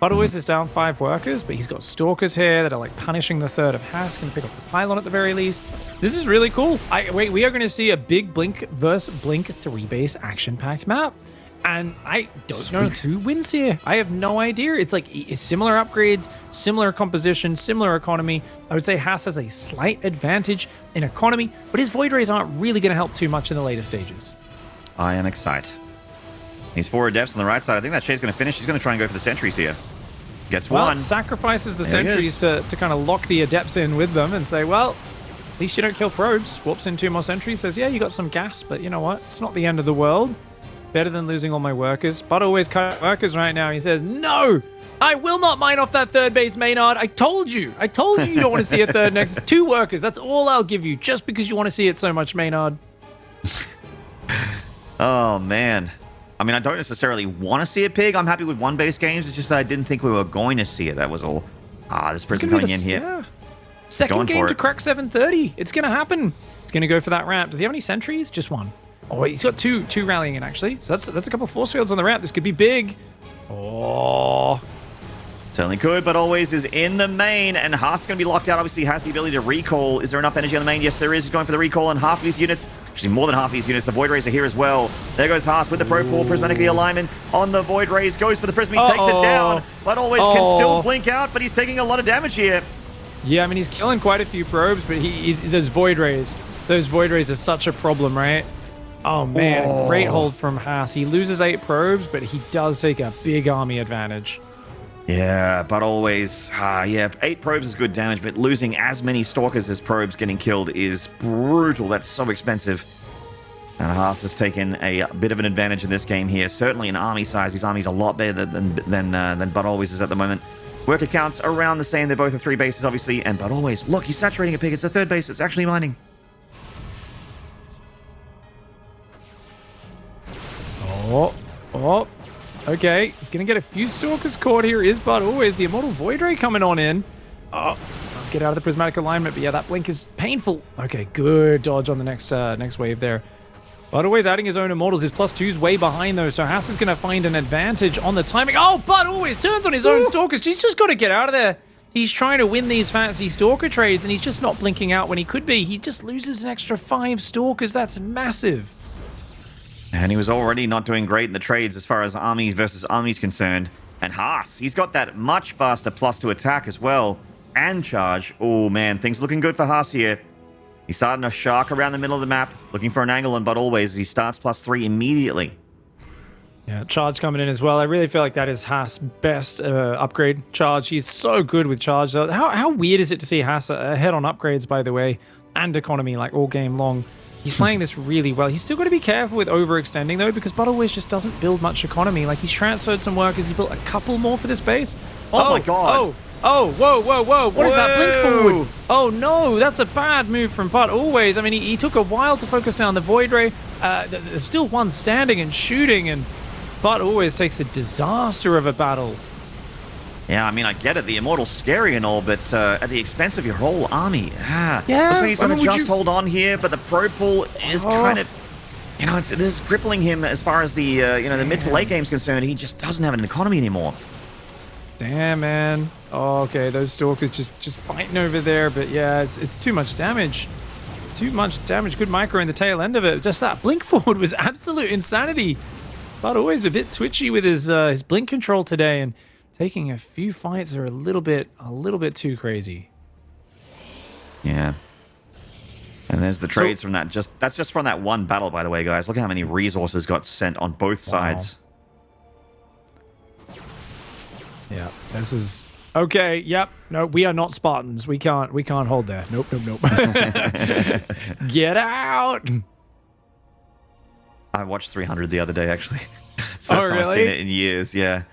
Speaker 1: ButAlways is down 5 workers, but he's got stalkers here that are like punishing the third of Haas, can pick up the pylon at the very least. This is really cool. We are going to see a big blink versus blink 3-base action-packed map. And I don't know who wins here. I have no idea. It's like similar upgrades, similar composition, similar economy. I would say Haas has a slight advantage in economy, but his Void Rays aren't really going to help too much in the later stages.
Speaker 2: I am excited. He's 4 Adepts on the right side. I think that Shay's going to finish. He's going to try and go for the sentries here. Gets one.
Speaker 1: Sacrifices the sentries to kind of lock the Adepts in with them and say, well, at least you don't kill probes. Swaps in 2 more sentries. Says, yeah, you got some gas, but you know what? It's not the end of the world. Better than losing all my workers. ButAlways cut workers right now. He says, no, I will not mine off that 3rd base, Maynard. I told you you don't want to see a 3rd next. 2 workers. That's all I'll give you just because you want to see it so much, Maynard.
Speaker 2: Oh, man. I mean, I don't necessarily want to see a pig. I'm happy with 1 base games. It's just that I didn't think we were going to see it. That was all. This Prism coming in here.
Speaker 1: Yeah. Second game to crack 730. It's going to happen. It's going to go for that ramp. Does he have any sentries? Just 1. Oh, he's got two rallying in, actually. So that's a couple of force fields on the ramp. This could be big. Oh.
Speaker 2: Certainly could, but ButAlways is in the main, and Haas is going to be locked out. Obviously, has the ability to recall. Is there enough energy on the main? Yes, there is. He's going for the recall, and half of his units, actually more than half of his units, the Void Rays are here as well. There goes Haas with the Pro Pool, prismatically alignment on the Void Rays. Goes for the Prism, he takes it down. ButAlways can still blink out, but he's taking a lot of damage here.
Speaker 1: Yeah, I mean, he's killing quite a few probes, but those Void Rays. Those Void Rays are such a problem, right? Oh, man. Great hold from Haas. He loses 8 probes, but he does take a big army advantage.
Speaker 2: Yeah, ButAlways, 8 probes is good damage, but losing as many stalkers as probes getting killed is brutal. That's so expensive. And Haas has taken a bit of an advantage in this game here. Certainly in army size, his army's a lot better than ButAlways is at the moment. Worker counts around the same. They're both at 3 bases, obviously. And ButAlways, look, he's saturating a pig. It's a 3rd base. It's actually mining.
Speaker 1: Oh. Okay, he's going to get a few stalkers caught here. Is ButAlways the Immortal Void Ray coming on in? Oh, does to get out of the prismatic alignment, but yeah, that blink is painful. Okay, good dodge on the next wave there. ButAlways adding his own immortals. His +2's way behind though, so Haas is going to find an advantage on the timing. Oh, ButAlways turns on his own stalkers. He's just got to get out of there. He's trying to win these fancy stalker trades, and he's just not blinking out when he could be. He just loses an extra 5 stalkers. That's massive.
Speaker 2: And he was already not doing great in the trades as far as armies versus armies concerned. And Haas, he's got that much faster +2 attack as well. And charge. Oh man, things looking good for Haas here. He's starting to shark around the middle of the map, looking for an angle on ButAlways as he starts +3 immediately.
Speaker 1: Yeah, charge coming in as well. I really feel like that is Haas' best upgrade. Charge, he's so good with charge. How weird is it to see Haas ahead on upgrades, by the way, and economy, like all game long. He's playing this really well. He's still got to be careful with overextending, though, because ButAlways just doesn't build much economy. Like, he's transferred some workers. He built a couple more for this base.
Speaker 2: Oh my God.
Speaker 1: Oh, whoa. What is that blink forward? Oh, no, that's a bad move from ButAlways. I mean, he took a while to focus down the Void Ray. There's still one standing and shooting, and ButAlways takes a disaster of a battle.
Speaker 2: Yeah, I mean, I get it. The Immortal's scary and all, but at the expense of your whole army.
Speaker 1: Yeah,
Speaker 2: looks like he's going to just hold on here, but the Pro Pool is kind of, this is crippling him as far as the, the mid to late game's concerned. He just doesn't have an economy anymore.
Speaker 1: Damn, man. Oh, okay, those Stalkers just fighting over there, but yeah, it's too much damage. Too much damage. Good micro in the tail end of it. Just that blink forward was absolute insanity. ButAlways a bit twitchy with his blink control today, and taking a few fights are a little bit too crazy.
Speaker 2: Yeah. And there's the trades from that. That's just from that one battle, by the way, guys. Look how many resources got sent on both sides.
Speaker 1: Yeah, this is okay. Yep. No, we are not Spartans. We can't hold there. Nope. Get out.
Speaker 2: I watched 300 the other day, actually. It's the first time
Speaker 1: really?
Speaker 2: I've seen it in years. Yeah.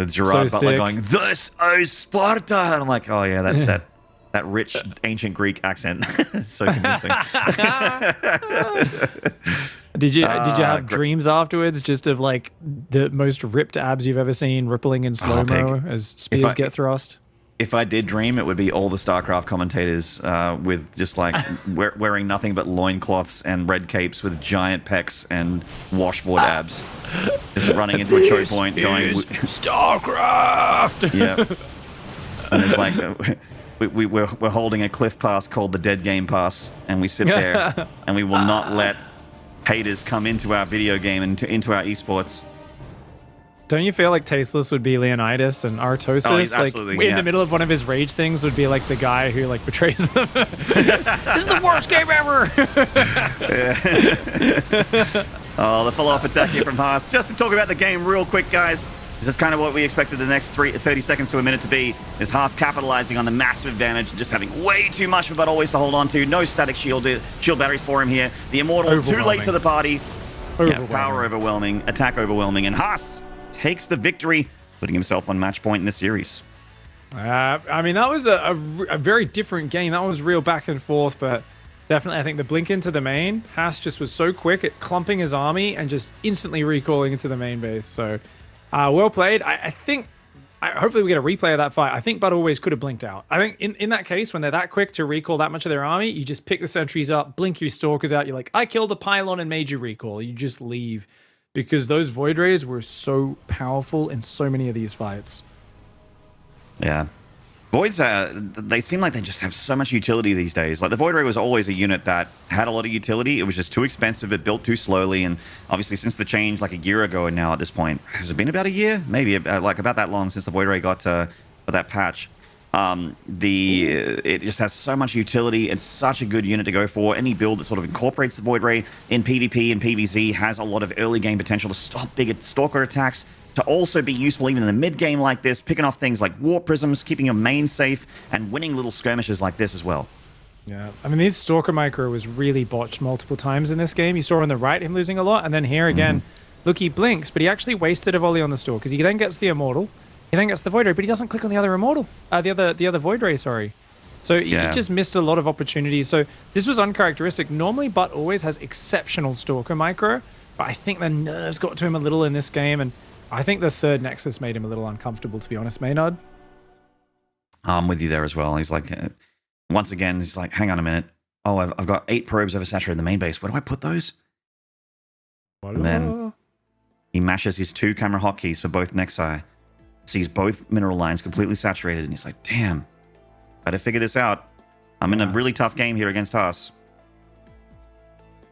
Speaker 2: Gerard Butler going, "This is Sparta," and I'm like, "Oh yeah, that rich ancient Greek accent, so convincing."
Speaker 1: Did you have dreams afterwards, just of like the most ripped abs you've ever seen, rippling in slow mo as spears get thrust?
Speaker 2: If I did dream, it would be all the StarCraft commentators with just like wearing nothing but loincloths and red capes with giant pecs and washboard abs. Just running into a choke point going,
Speaker 1: StarCraft!
Speaker 2: Yeah. And it's like, we're holding a cliff pass called the Dead Game Pass, and we sit there, and we will not let haters come into our video game and into our esports.
Speaker 1: Don't you feel like Tasteless would be Leonidas and Artosis?
Speaker 2: Oh, he's
Speaker 1: like in the middle of one of his rage things would be like the guy who like betrays them. This is the worst game ever.
Speaker 2: Oh, the follow-up attack here from Haas. Just to talk about the game real quick, guys. This is kind of what we expected the next 30 seconds to a minute to be. Is Haas capitalizing on the massive advantage and just having way too much of it always to hold on to. No static shield batteries for him here. The Immortal too late to the party. Yeah, power overwhelming, attack overwhelming, and Haas takes the victory, putting himself on match point in the series.
Speaker 1: I mean, that was a very different game. That one was real back and forth, but definitely I think the blink into the main, Haas just was so quick at clumping his army and just instantly recalling into the main base. So, well played. I think, hopefully we get a replay of that fight. I think ButAlways could have blinked out. I think in that case, when they're that quick to recall that much of their army, you just pick the sentries up, blink your stalkers out. You're like, I killed a pylon and made you recall. You just leave. Because those Void Rays were so powerful in so many of these fights.
Speaker 2: Yeah. Voids, they seem like they just have so much utility these days. Like, the Void Ray was always a unit that had a lot of utility. It was just too expensive. It built too slowly. And obviously, since the change, like a year ago and now at this point, has it been about a year? Maybe like about that long since the Void Ray got that patch. It just has so much utility. It's such a good unit to go for. Any build that sort of incorporates the Void Ray in PvP and PvZ has a lot of early game potential to stop bigger stalker attacks, to also be useful even in the mid game like this, picking off things like warp prisms, keeping your main safe, and winning little skirmishes like this as well.
Speaker 1: Yeah, I mean, this Stalker micro was really botched multiple times in this game. You saw on the right him losing a lot, and then here again, look, he blinks, but he actually wasted a volley on the Stalkers. He then gets the Immortal. He then gets the Void Ray, but he doesn't click on the other Immortal. The other Void Ray, sorry. So he just missed a lot of opportunities. So this was uncharacteristic. Normally, ButAlways has exceptional Stalker micro, but I think the nerves got to him a little in this game, and I think the third Nexus made him a little uncomfortable, to be honest, Maynard.
Speaker 2: I'm with you there as well. He's like, Once again, he's like, hang on a minute. Oh, I've got 8 probes oversaturated in the main base. Where do I put those? And then he mashes his 2 camera hotkeys for both Nexi, sees both mineral lines completely saturated, and he's like, damn, gotta figure this out. I'm in a really tough game here against Haas.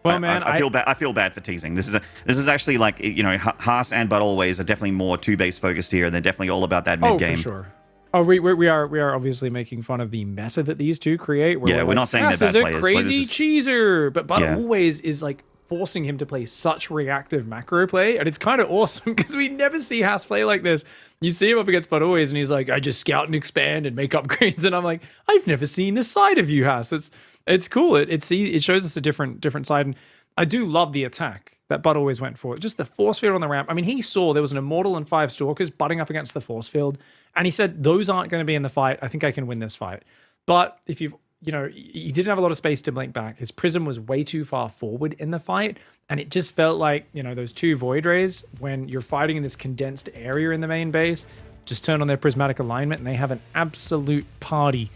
Speaker 1: Well, man,
Speaker 2: I feel bad. I feel bad for teasing. This is actually like, you know, Haas and ButAlways are definitely more 2-base focused here. They're definitely all about that mid game.
Speaker 1: Oh, for sure. Oh, we are obviously making fun of the meta that these two create.
Speaker 2: Yeah, we're not saying they're bad players.
Speaker 1: Haas is a crazy cheeser, but ButAlways is like forcing him to play such reactive macro play, and it's kind of awesome because we never see Haas play like this. You see him up against ButAlways, and he's like, I just scout and expand and make upgrades, and I'm like, I've never seen this side of you, Haas. It's cool. It shows us a different side, and I do love the attack that ButAlways went for. Just the force field on the ramp. I mean, he saw there was an Immortal and 5 Stalkers butting up against the force field, and he said, those aren't going to be in the fight. I think I can win this fight. But if you've, you know, he didn't have a lot of space to blink back. His Prism was way too far forward in the fight, and it just felt like, you know, those 2 Void Rays, when you're fighting in this condensed area in the main base, just turn on their prismatic alignment, and they have an absolute party.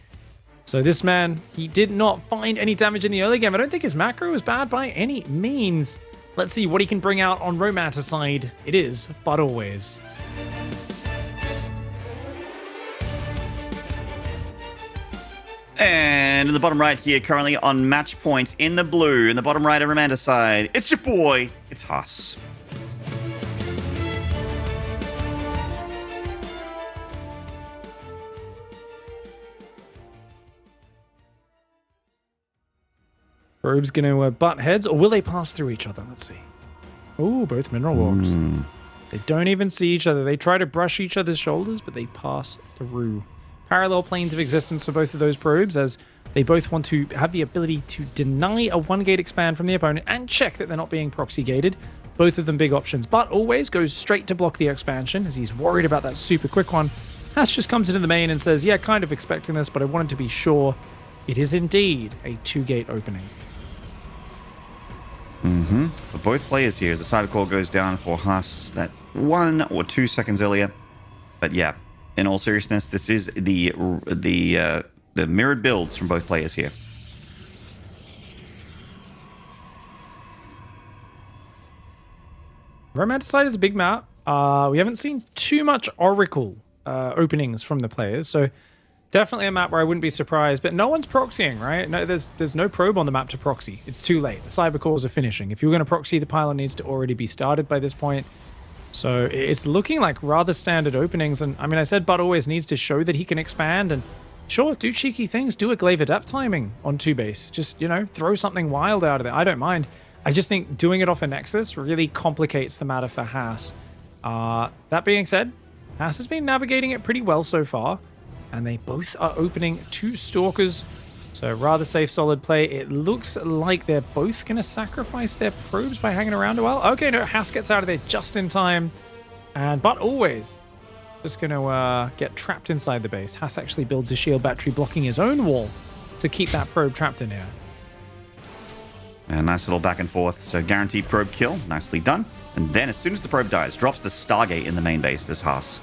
Speaker 1: So this man, he did not find any damage in the early game. I don't think his macro was bad by any means. Let's see what he can bring out on Romanticide. It is ButAlways.
Speaker 2: And in the bottom right here, currently on match point in the blue, in the bottom right of Romanticide, it's your boy, it's Haas.
Speaker 1: Probe's going to butt heads, or will they pass through each other? Let's see. Oh, both mineral walks. They don't even see each other. They try to brush each other's shoulders, but they pass through. Parallel planes of existence for both of those probes, as they both want to have the ability to deny a 1-gate expand from the opponent and check that they're not being proxy gated. Both of them big options. ButAlways goes straight to block the expansion, as he's worried about that super quick one. Haas just comes into the main and says, yeah, kind of expecting this, but I wanted to be sure. It is indeed a 2-gate opening.
Speaker 2: For both players here, as the cyber core goes down for Haas that 1 or 2 seconds earlier. But yeah, in all seriousness, this is the mirrored builds from both players here.
Speaker 1: Romanticide is a big map. We haven't seen too much Oracle openings from the players, so definitely a map where I wouldn't be surprised, but no one's proxying, right? No, there's no probe on the map to proxy. It's too late. The cyber cores are finishing. If you're going to proxy, the pylon needs to already be started by this point. So it's looking like rather standard openings, and I mean, I said ButAlways needs to show that he can expand, and sure, do cheeky things, do a glaive adapt timing on 2-base. Just, you know, throw something wild out of it. I don't mind. I just think doing it off a Nexus really complicates the matter for Haas. That being said, Haas has been navigating it pretty well so far. And they both are opening 2 Stalkers. So rather safe, solid play. It looks like they're both going to sacrifice their probes by hanging around a while. Okay, no, Haas gets out of there just in time. And ButAlways just going to get trapped inside the base. Haas actually builds a shield battery blocking his own wall to keep that probe trapped in here.
Speaker 2: A nice little back and forth. So guaranteed probe kill. Nicely done. And then as soon as the probe dies, drops the Stargate in the main base, this Haas.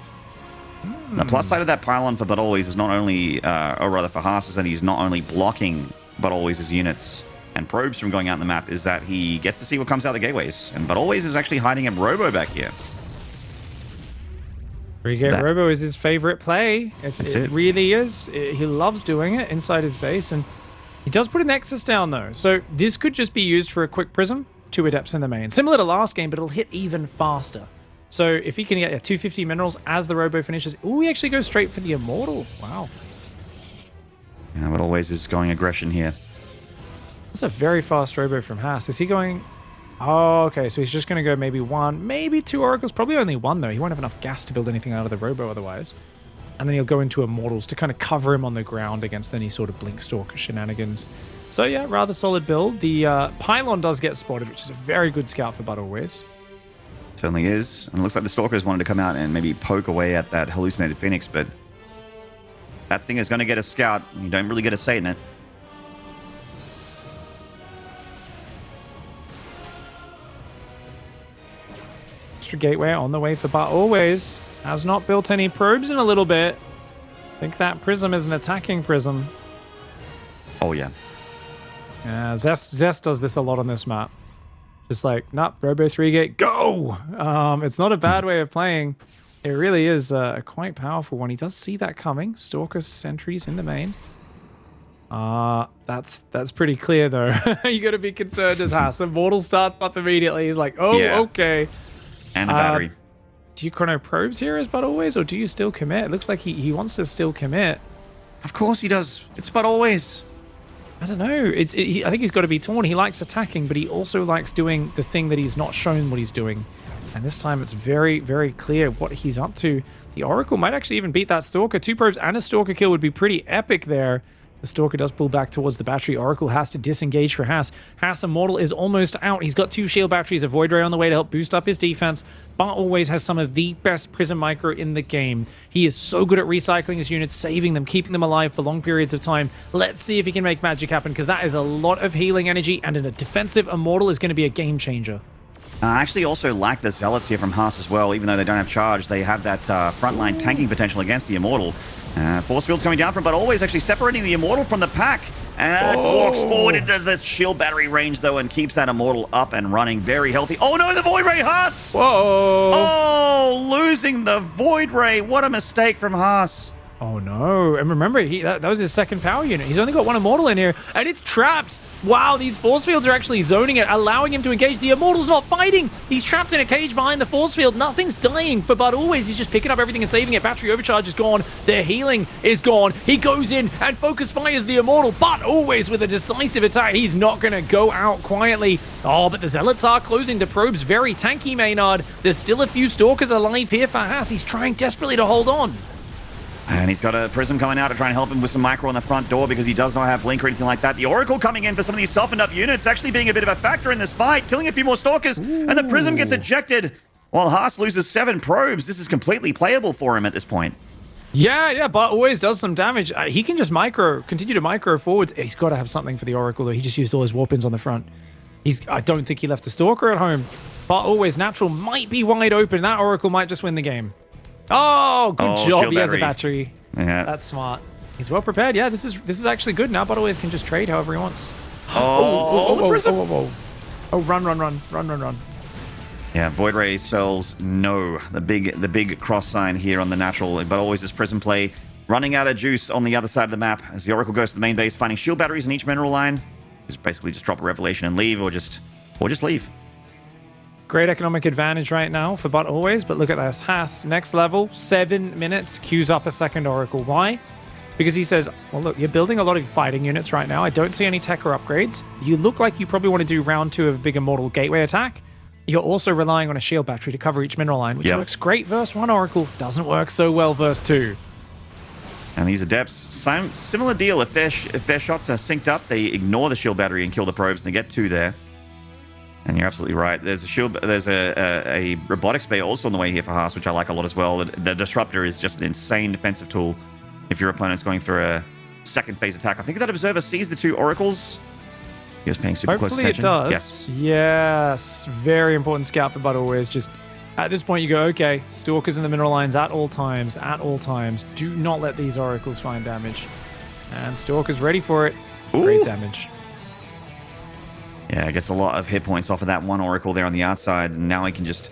Speaker 2: The plus side of that pylon for ButAlways is not only, or rather for Haas, is that he's not only blocking ButAlways' units and probes from going out in the map, is that he gets to see what comes out the gateways. And ButAlways is actually hiding a Robo back here.
Speaker 1: 3-gate Robo is his favorite play. It really is. He loves doing it inside his base, and he does put a Nexus down, though. So this could just be used for a quick Prism, 2 Adepts in the main. Similar to last game, but it'll hit even faster. So if he can get 250 minerals as the Robo finishes, ooh, he actually goes straight for the Immortal. Wow.
Speaker 2: Yeah, ButAlways is going aggression here.
Speaker 1: That's a very fast Robo from Haas. Is he going... Oh, okay, so he's just going to go maybe 1, maybe 2 Oracles. Probably only 1, though. He won't have enough gas to build anything out of the Robo otherwise. And then he'll go into Immortals to kind of cover him on the ground against any sort of Blink Stalker shenanigans. So yeah, rather solid build. The Pylon does get spotted, which is a very good scout for ButAlways.
Speaker 2: Certainly is. And it looks like the Stalkers wanted to come out and maybe poke away at that hallucinated Phoenix, but that thing is going to get a scout. You don't really get a say in it.
Speaker 1: Extra gateway on the way for ButAlways. Has not built any probes in a little bit. I think that Prism is an attacking Prism.
Speaker 2: Oh, yeah.
Speaker 1: Zest does this a lot on this map. Just like, nope, Robo 3-gate, go! It's not a bad way of playing. It really is a quite powerful one. He does see that coming. Stalker sentries in the main. That's pretty clear, though. You got to be concerned as Haas. Immortal starts up immediately. He's like, oh,
Speaker 2: Yeah.
Speaker 1: okay.
Speaker 2: And a battery.
Speaker 1: Do you chrono probes here as ButAlways, or do you still commit? It looks like he wants to still commit.
Speaker 2: Of course he does. It's ButAlways.
Speaker 1: I don't know. I think he's got to be torn. He likes attacking, but he also likes doing the thing that he's not shown what he's doing. And this time it's very, very clear what he's up to. The Oracle might actually even beat that Stalker. 2 probes and a Stalker kill would be pretty epic there. The Stalker does pull back towards the battery. Oracle has to disengage for Haas. Haas Immortal is almost out. He's got 2 shield batteries, a Void Ray on the way to help boost up his defense. ButAlways has some of the best Prism Micro in the game. He is so good at recycling his units, saving them, keeping them alive for long periods of time. Let's see if he can make magic happen, because that is a lot of healing energy, and in a defensive Immortal is going to be a game changer.
Speaker 2: I actually also like the Zealots here from Haas as well. Even though they don't have charge, they have that frontline tanking potential against the Immortal. Force field's coming down from ButAlways, actually separating the Immortal from the pack. And walks forward into the shield battery range, though, and keeps that Immortal up and running very healthy. Oh, no, the Void Ray, Haas!
Speaker 1: Whoa!
Speaker 2: Oh, losing the Void Ray. What a mistake from Haas.
Speaker 1: Oh, no. And remember, that was his second power unit. He's only got 1 Immortal in here, and it's trapped. Wow, these force fields are actually zoning it, allowing him to engage. The Immortal's not fighting. He's trapped in a cage behind the force field. Nothing's dying for ButAlways. He's just picking up everything and saving it. Battery overcharge is gone. Their healing is gone. He goes in and focus fires the Immortal. ButAlways with a decisive attack. He's not going to go out quietly. Oh, but the Zealots are closing. The probes very tanky, Maynard. There's still a few Stalkers alive here for Haas. He's trying desperately to hold on.
Speaker 2: And he's got a Prism coming out to try and help him with some micro on the front door because he does not have Blink or anything like that. The Oracle coming in for some of these softened up units, actually being a bit of a factor in this fight, killing a few more Stalkers, and the Prism gets ejected while Haas loses 7 probes. This is completely playable for him at this point.
Speaker 1: Yeah, ButAlways does some damage. He can just continue to micro forwards. He's got to have something for the Oracle, though. He just used all his warp-ins on the front. I don't think he left a Stalker at home. ButAlways natural might be wide open. That Oracle might just win the game. Oh, good job. He has a battery.
Speaker 2: Yeah.
Speaker 1: That's smart. He's well prepared. Yeah, this is actually good now. ButAlways can just trade however he wants.
Speaker 2: Oh,
Speaker 1: Run.
Speaker 2: Yeah, Void Ray spells no. The big cross sign here on the natural, ButAlways is Prism play. Running out of juice on the other side of the map as the Oracle goes to the main base, finding shield batteries in each mineral line. Just basically just drop a Revelation and leave, or just leave.
Speaker 1: Great economic advantage right now for ButAlways, but look at this. Haas, next level, 7 minutes, queues up a second Oracle. Why? Because he says, well, look, you're building a lot of fighting units right now. I don't see any tech or upgrades. You look like you probably want to do round 2 of a big Immortal Gateway attack. You're also relying on a shield battery to cover each mineral line, which works great verse 1 Oracle. Doesn't work so well verse 2.
Speaker 2: And these Adepts, similar deal. If their shots are synced up, they ignore the shield battery and kill the probes, and they get 2 there. And you're absolutely right. There's a robotics bay also on the way here for Haas, which I like a lot as well. The Disruptor is just an insane defensive tool if your opponent's going for a second phase attack. I think that Observer sees the 2 Oracles. He was paying super close attention.
Speaker 1: Hopefully it does. Yes. Very important scout for ButAlways. Just at this point you go, okay, Stalkers in the mineral lines at all times. Do not let these Oracles find damage. And Stalker's ready for it.
Speaker 2: Ooh.
Speaker 1: Great damage.
Speaker 2: Yeah, gets a lot of hit points off of that 1 Oracle there on the outside, and now he can just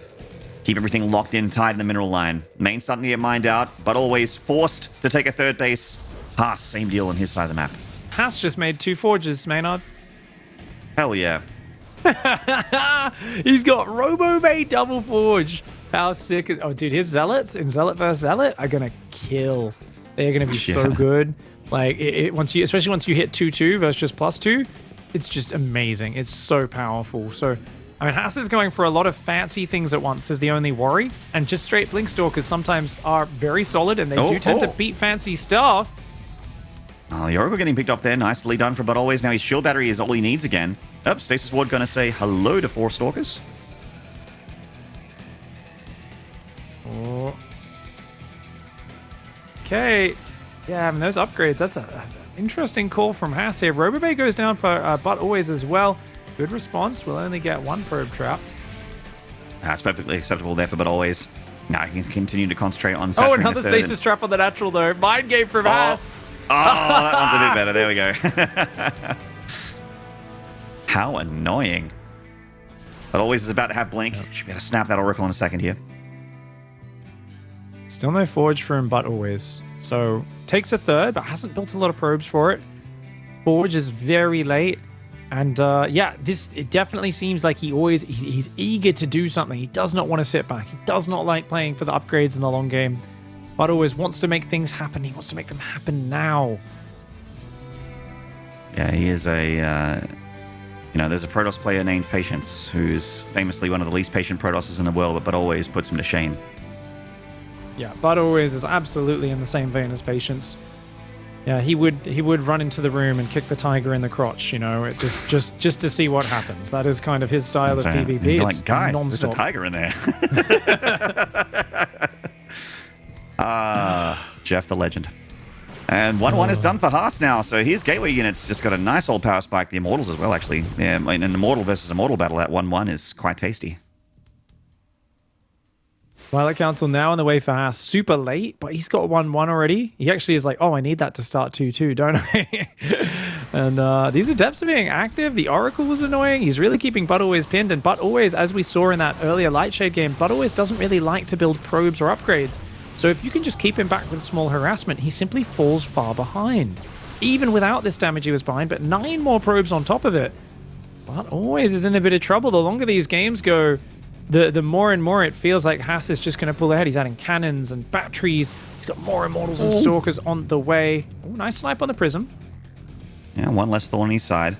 Speaker 2: keep everything locked in tight in the mineral line. Main starting to get mined out, ButAlways forced to take a 3rd base. Haas, same deal on his side of the map.
Speaker 1: Haas just made 2 forges, Maynard.
Speaker 2: Hell yeah.
Speaker 1: He's got Robo-made double forge. How sick is... Oh, dude, his Zealots in Zealot vs. Zealot are going to kill. They're going to be so good. Like, especially once you hit 2-2 versus just +2, it's just amazing. It's so powerful. So, I mean, Haas is going for a lot of fancy things at once as the only worry. And just straight Blink Stalkers sometimes are very solid, and they do tend to beat fancy stuff.
Speaker 2: Oh, the Oracle getting picked off there. Nicely done for ButAlways. Now his shield battery is all he needs again. Oh, Stasis Ward going to say hello to 4 Stalkers.
Speaker 1: Oh. Okay. Yeah, I mean, those upgrades, that's an interesting call from Haas here. Robobay goes down for ButAlways as well. Good response. We'll only get 1 probe trapped.
Speaker 2: That's perfectly acceptable there for ButAlways. Now he can continue to concentrate on...
Speaker 1: Oh, another Stasis trap on the natural, though. Mind game from Haas.
Speaker 2: that one's a bit better. There we go. How annoying. But always is about to have blink. Should be able to snap that Oracle in a second here.
Speaker 1: Still no forge for him, ButAlways. So takes a third, but hasn't built a lot of probes for it. Forge is very late. And yeah, it definitely seems like he's eager to do something. He does not want to sit back. He does not like playing for the upgrades in the long game. ButAlways wants to make things happen. He wants to make them happen now.
Speaker 2: Yeah, he is a... there's a Protoss player named Patience, who's famously one of the least patient Protosses in the world, but always puts him to shame.
Speaker 1: Yeah, ButAlways is absolutely in the same vein as Patience. Yeah, he would run into the room and kick the tiger in the crotch, it just to see what happens. That is kind of his style of PvP.
Speaker 2: He's
Speaker 1: it's
Speaker 2: like, guys,
Speaker 1: non-stop.
Speaker 2: there's a tiger in there. Jeff the legend. And 1-1 is done for Haas now, so his gateway unit's just got a nice old power spike. The Immortals as well, actually. Yeah, in an Immortal versus Immortal battle, that 1-1 is quite tasty.
Speaker 1: Twilight Council now on the way for Haas. Super late, but he's got 1-1 already. He actually is like, oh, I need that to start 2-2, don't I? And these Adepts are being active. The Oracle was annoying. He's really keeping ButAlways pinned, and ButAlways, as we saw in that earlier Lightshade game, ButAlways doesn't really like to build probes or upgrades. So if you can just keep him back with small harassment, he simply falls far behind. Even without this damage he was behind, but 9 more probes on top of it. ButAlways is in a bit of trouble. The longer these games go, the more and more it feels like Haas is just going to pull ahead. He's adding cannons and batteries. He's got more Immortals and Stalkers on the way. Oh, nice snipe on the Prism.
Speaker 2: Yeah, one less thorn on each side.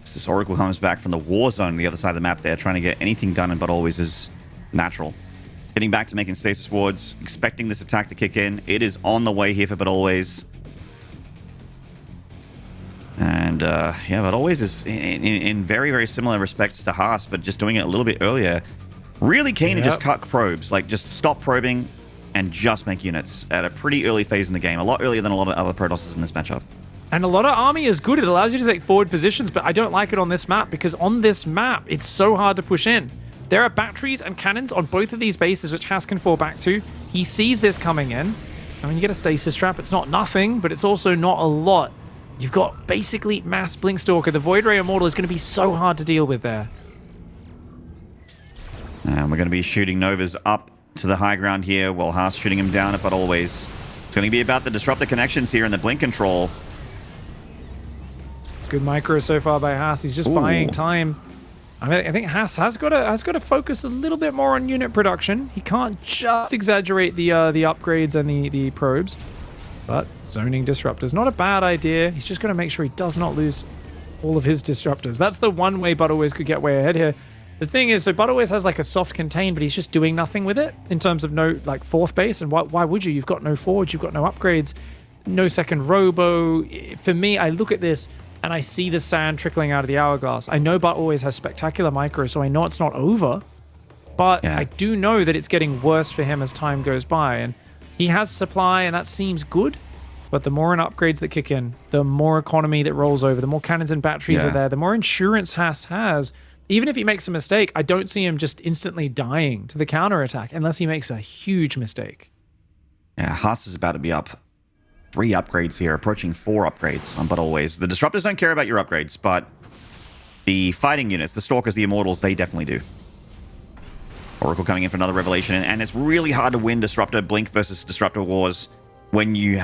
Speaker 2: As this Oracle comes back from the war zone on the other side of the map there, trying to get anything done, but always is natural. Getting back to making stasis wards, expecting this attack to kick in. It is on the way here for ButAlways. And yeah, ButAlways is in very, very similar respects to Haas, but just doing it a little bit earlier. Really keen to just cut probes, like just stop probing and just make units at a pretty early phase in the game. A lot earlier than a lot of other Protosses in this matchup.
Speaker 1: And a lot of army is good. It allows you to take forward positions, but I don't like it on this map because on this map, it's so hard to push in. There are batteries and cannons on both of these bases, which Haas can fall back to. He sees this coming in. I mean, you get a stasis trap. It's not nothing, but it's also not a lot. You've got basically mass Blinkstalker. The Void Ray Immortal is going to be so hard to deal with there.
Speaker 2: And we're going to be shooting Novas up to the high ground here, while Haas shooting him down at ButAlways. It's going to be about the disruptor connections here and the blink control.
Speaker 1: Good micro so far by Haas. He's just buying time. I mean, I think Haas has got to focus a little bit more on unit production. He can't just exaggerate the upgrades and the probes. But zoning disruptors, not a bad idea. He's just going to make sure he does not lose all of his disruptors. That's the one way ButAlways could get way ahead here. The thing is, so ButAlways has like a soft contain, but he's just doing nothing with it in terms of no like fourth base. And why would you? You've got no forge, you've got no upgrades, no second robo. For me, I look at this and I see the sand trickling out of the hourglass. I know ButAlways has spectacular micro, so I know it's not over. But I do know that it's getting worse for him as time goes by. And he has supply, and that seems good. But the more upgrades that kick in, the more economy that rolls over, the more cannons and batteries are there, the more insurance Haas has. Even if he makes a mistake, I don't see him just instantly dying to the counterattack unless he makes a huge mistake.
Speaker 2: Yeah, Haas is about to be up 3 upgrades here, approaching 4 upgrades on ButAlways. The Disruptors don't care about your upgrades, but the fighting units, the Stalkers, the Immortals, they definitely do. Oracle coming in for another Revelation, and it's really hard to win Disruptor Blink versus Disruptor Wars when you're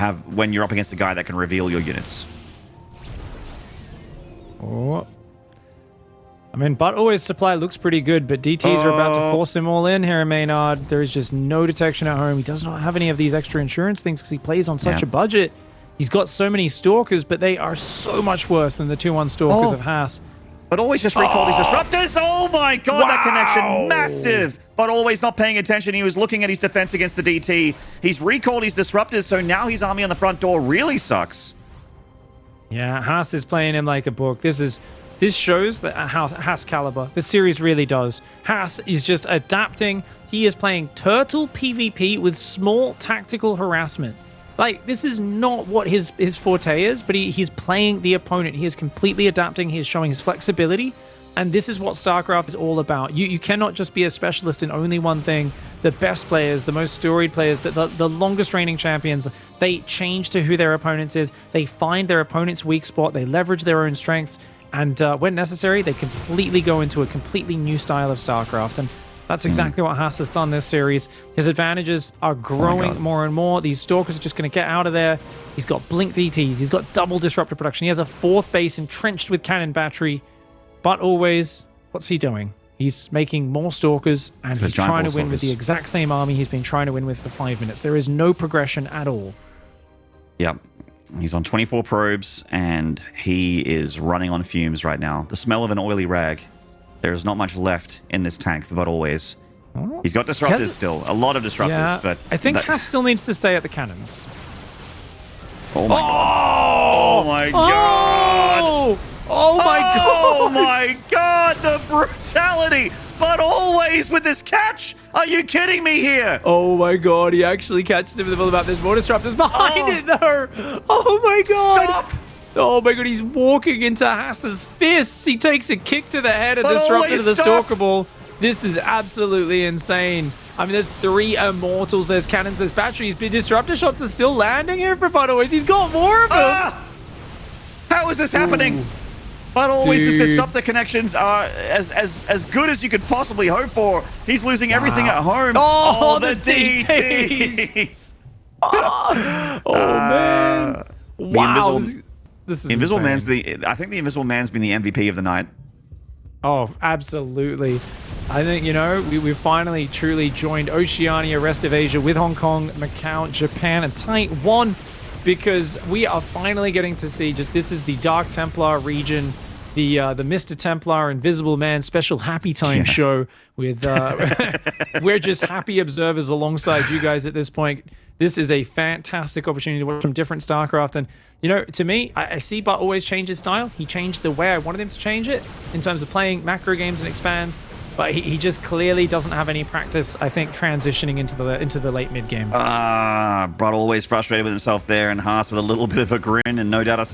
Speaker 2: up against a guy that can reveal your units.
Speaker 1: Oh. I mean, ButAlways' supply looks pretty good, but DTs are about to force him all in here in Maynard. There is just no detection at home. He does not have any of these extra insurance things because he plays on such a budget. He's got so many Stalkers, but they are so much worse than the 2-1 Stalkers of Haas.
Speaker 2: ButAlways just recalled his Disruptors. Oh my god, that connection, massive. ButAlways not paying attention. He was looking at his defense against the DT. He's recalled his Disruptors, so now his army on the front door really sucks.
Speaker 1: Yeah, Haas is playing him like a book. This shows that Haas caliber. This series really does. Haas is just adapting. He is playing turtle PvP with small tactical harassment. Like, this is not what his forte is, but he's playing the opponent. He is completely adapting. He is showing his flexibility. And this is what StarCraft is all about. You cannot just be a specialist in only one thing. The best players, the most storied players, the longest reigning champions, they change to who their opponents is. They find their opponent's weak spot. They leverage their own strengths. And when necessary, they completely go into a completely new style of StarCraft. And that's exactly what Haas has done this series. His advantages are growing more and more. These Stalkers are just going to get out of there. He's got Blink DTs. He's got double disruptor production. He has a 4th base entrenched with cannon battery. ButAlways, what's he doing? He's making more Stalkers, and he's trying to win with the exact same army he's been trying to win with for 5 minutes. There is no progression at all.
Speaker 2: Yep. He's on 24 probes, and he is running on fumes right now. The smell of an oily rag. There's not much left in this tank for ButAlways. He's got disruptors still. A lot of disruptors, but...
Speaker 1: I think Haas still needs to stay at the cannons.
Speaker 2: Oh my god! Oh my god!
Speaker 1: Oh my god!
Speaker 2: Oh my god! The brutality! ButAlways with this catch! Are you kidding me here?
Speaker 1: Oh my god, he actually catches him with the middle about this. More disruptors behind it though! Oh my god!
Speaker 2: Stop!
Speaker 1: Oh my god, he's walking into Haas's fists. He takes a kick to the head and disruptor to the Stalker Ball. This is absolutely insane. I mean, there's 3 immortals, there's cannons, there's batteries, but disruptor shots are still landing here for ButAlways. He's got more of them.
Speaker 2: How is this happening? ButAlways' disruptor connections are as good as you could possibly hope for. He's losing everything at home.
Speaker 1: Oh, the DTs. Oh man. Wow. This is
Speaker 2: Invisible
Speaker 1: insane.
Speaker 2: Man's I think the Invisible Man's been the MVP of the night.
Speaker 1: Oh, absolutely. I think, you know, we've finally truly joined Oceania, rest of Asia with Hong Kong, Macau, Japan, and Taiwan, because we are finally getting to see just this is the Dark Templar region, the Mr. Templar Invisible Man special Happy Time show with we're just happy observers alongside you guys at this point. This is a fantastic opportunity to watch some different StarCraft. And, you know, to me, I see ButAlways change his style. He changed the way I wanted him to change it in terms of playing macro games and expands. But he just clearly doesn't have any practice, I think, transitioning into the late mid game.
Speaker 2: ButAlways frustrated with himself there, and Haas with a little bit of a grin, and no doubt a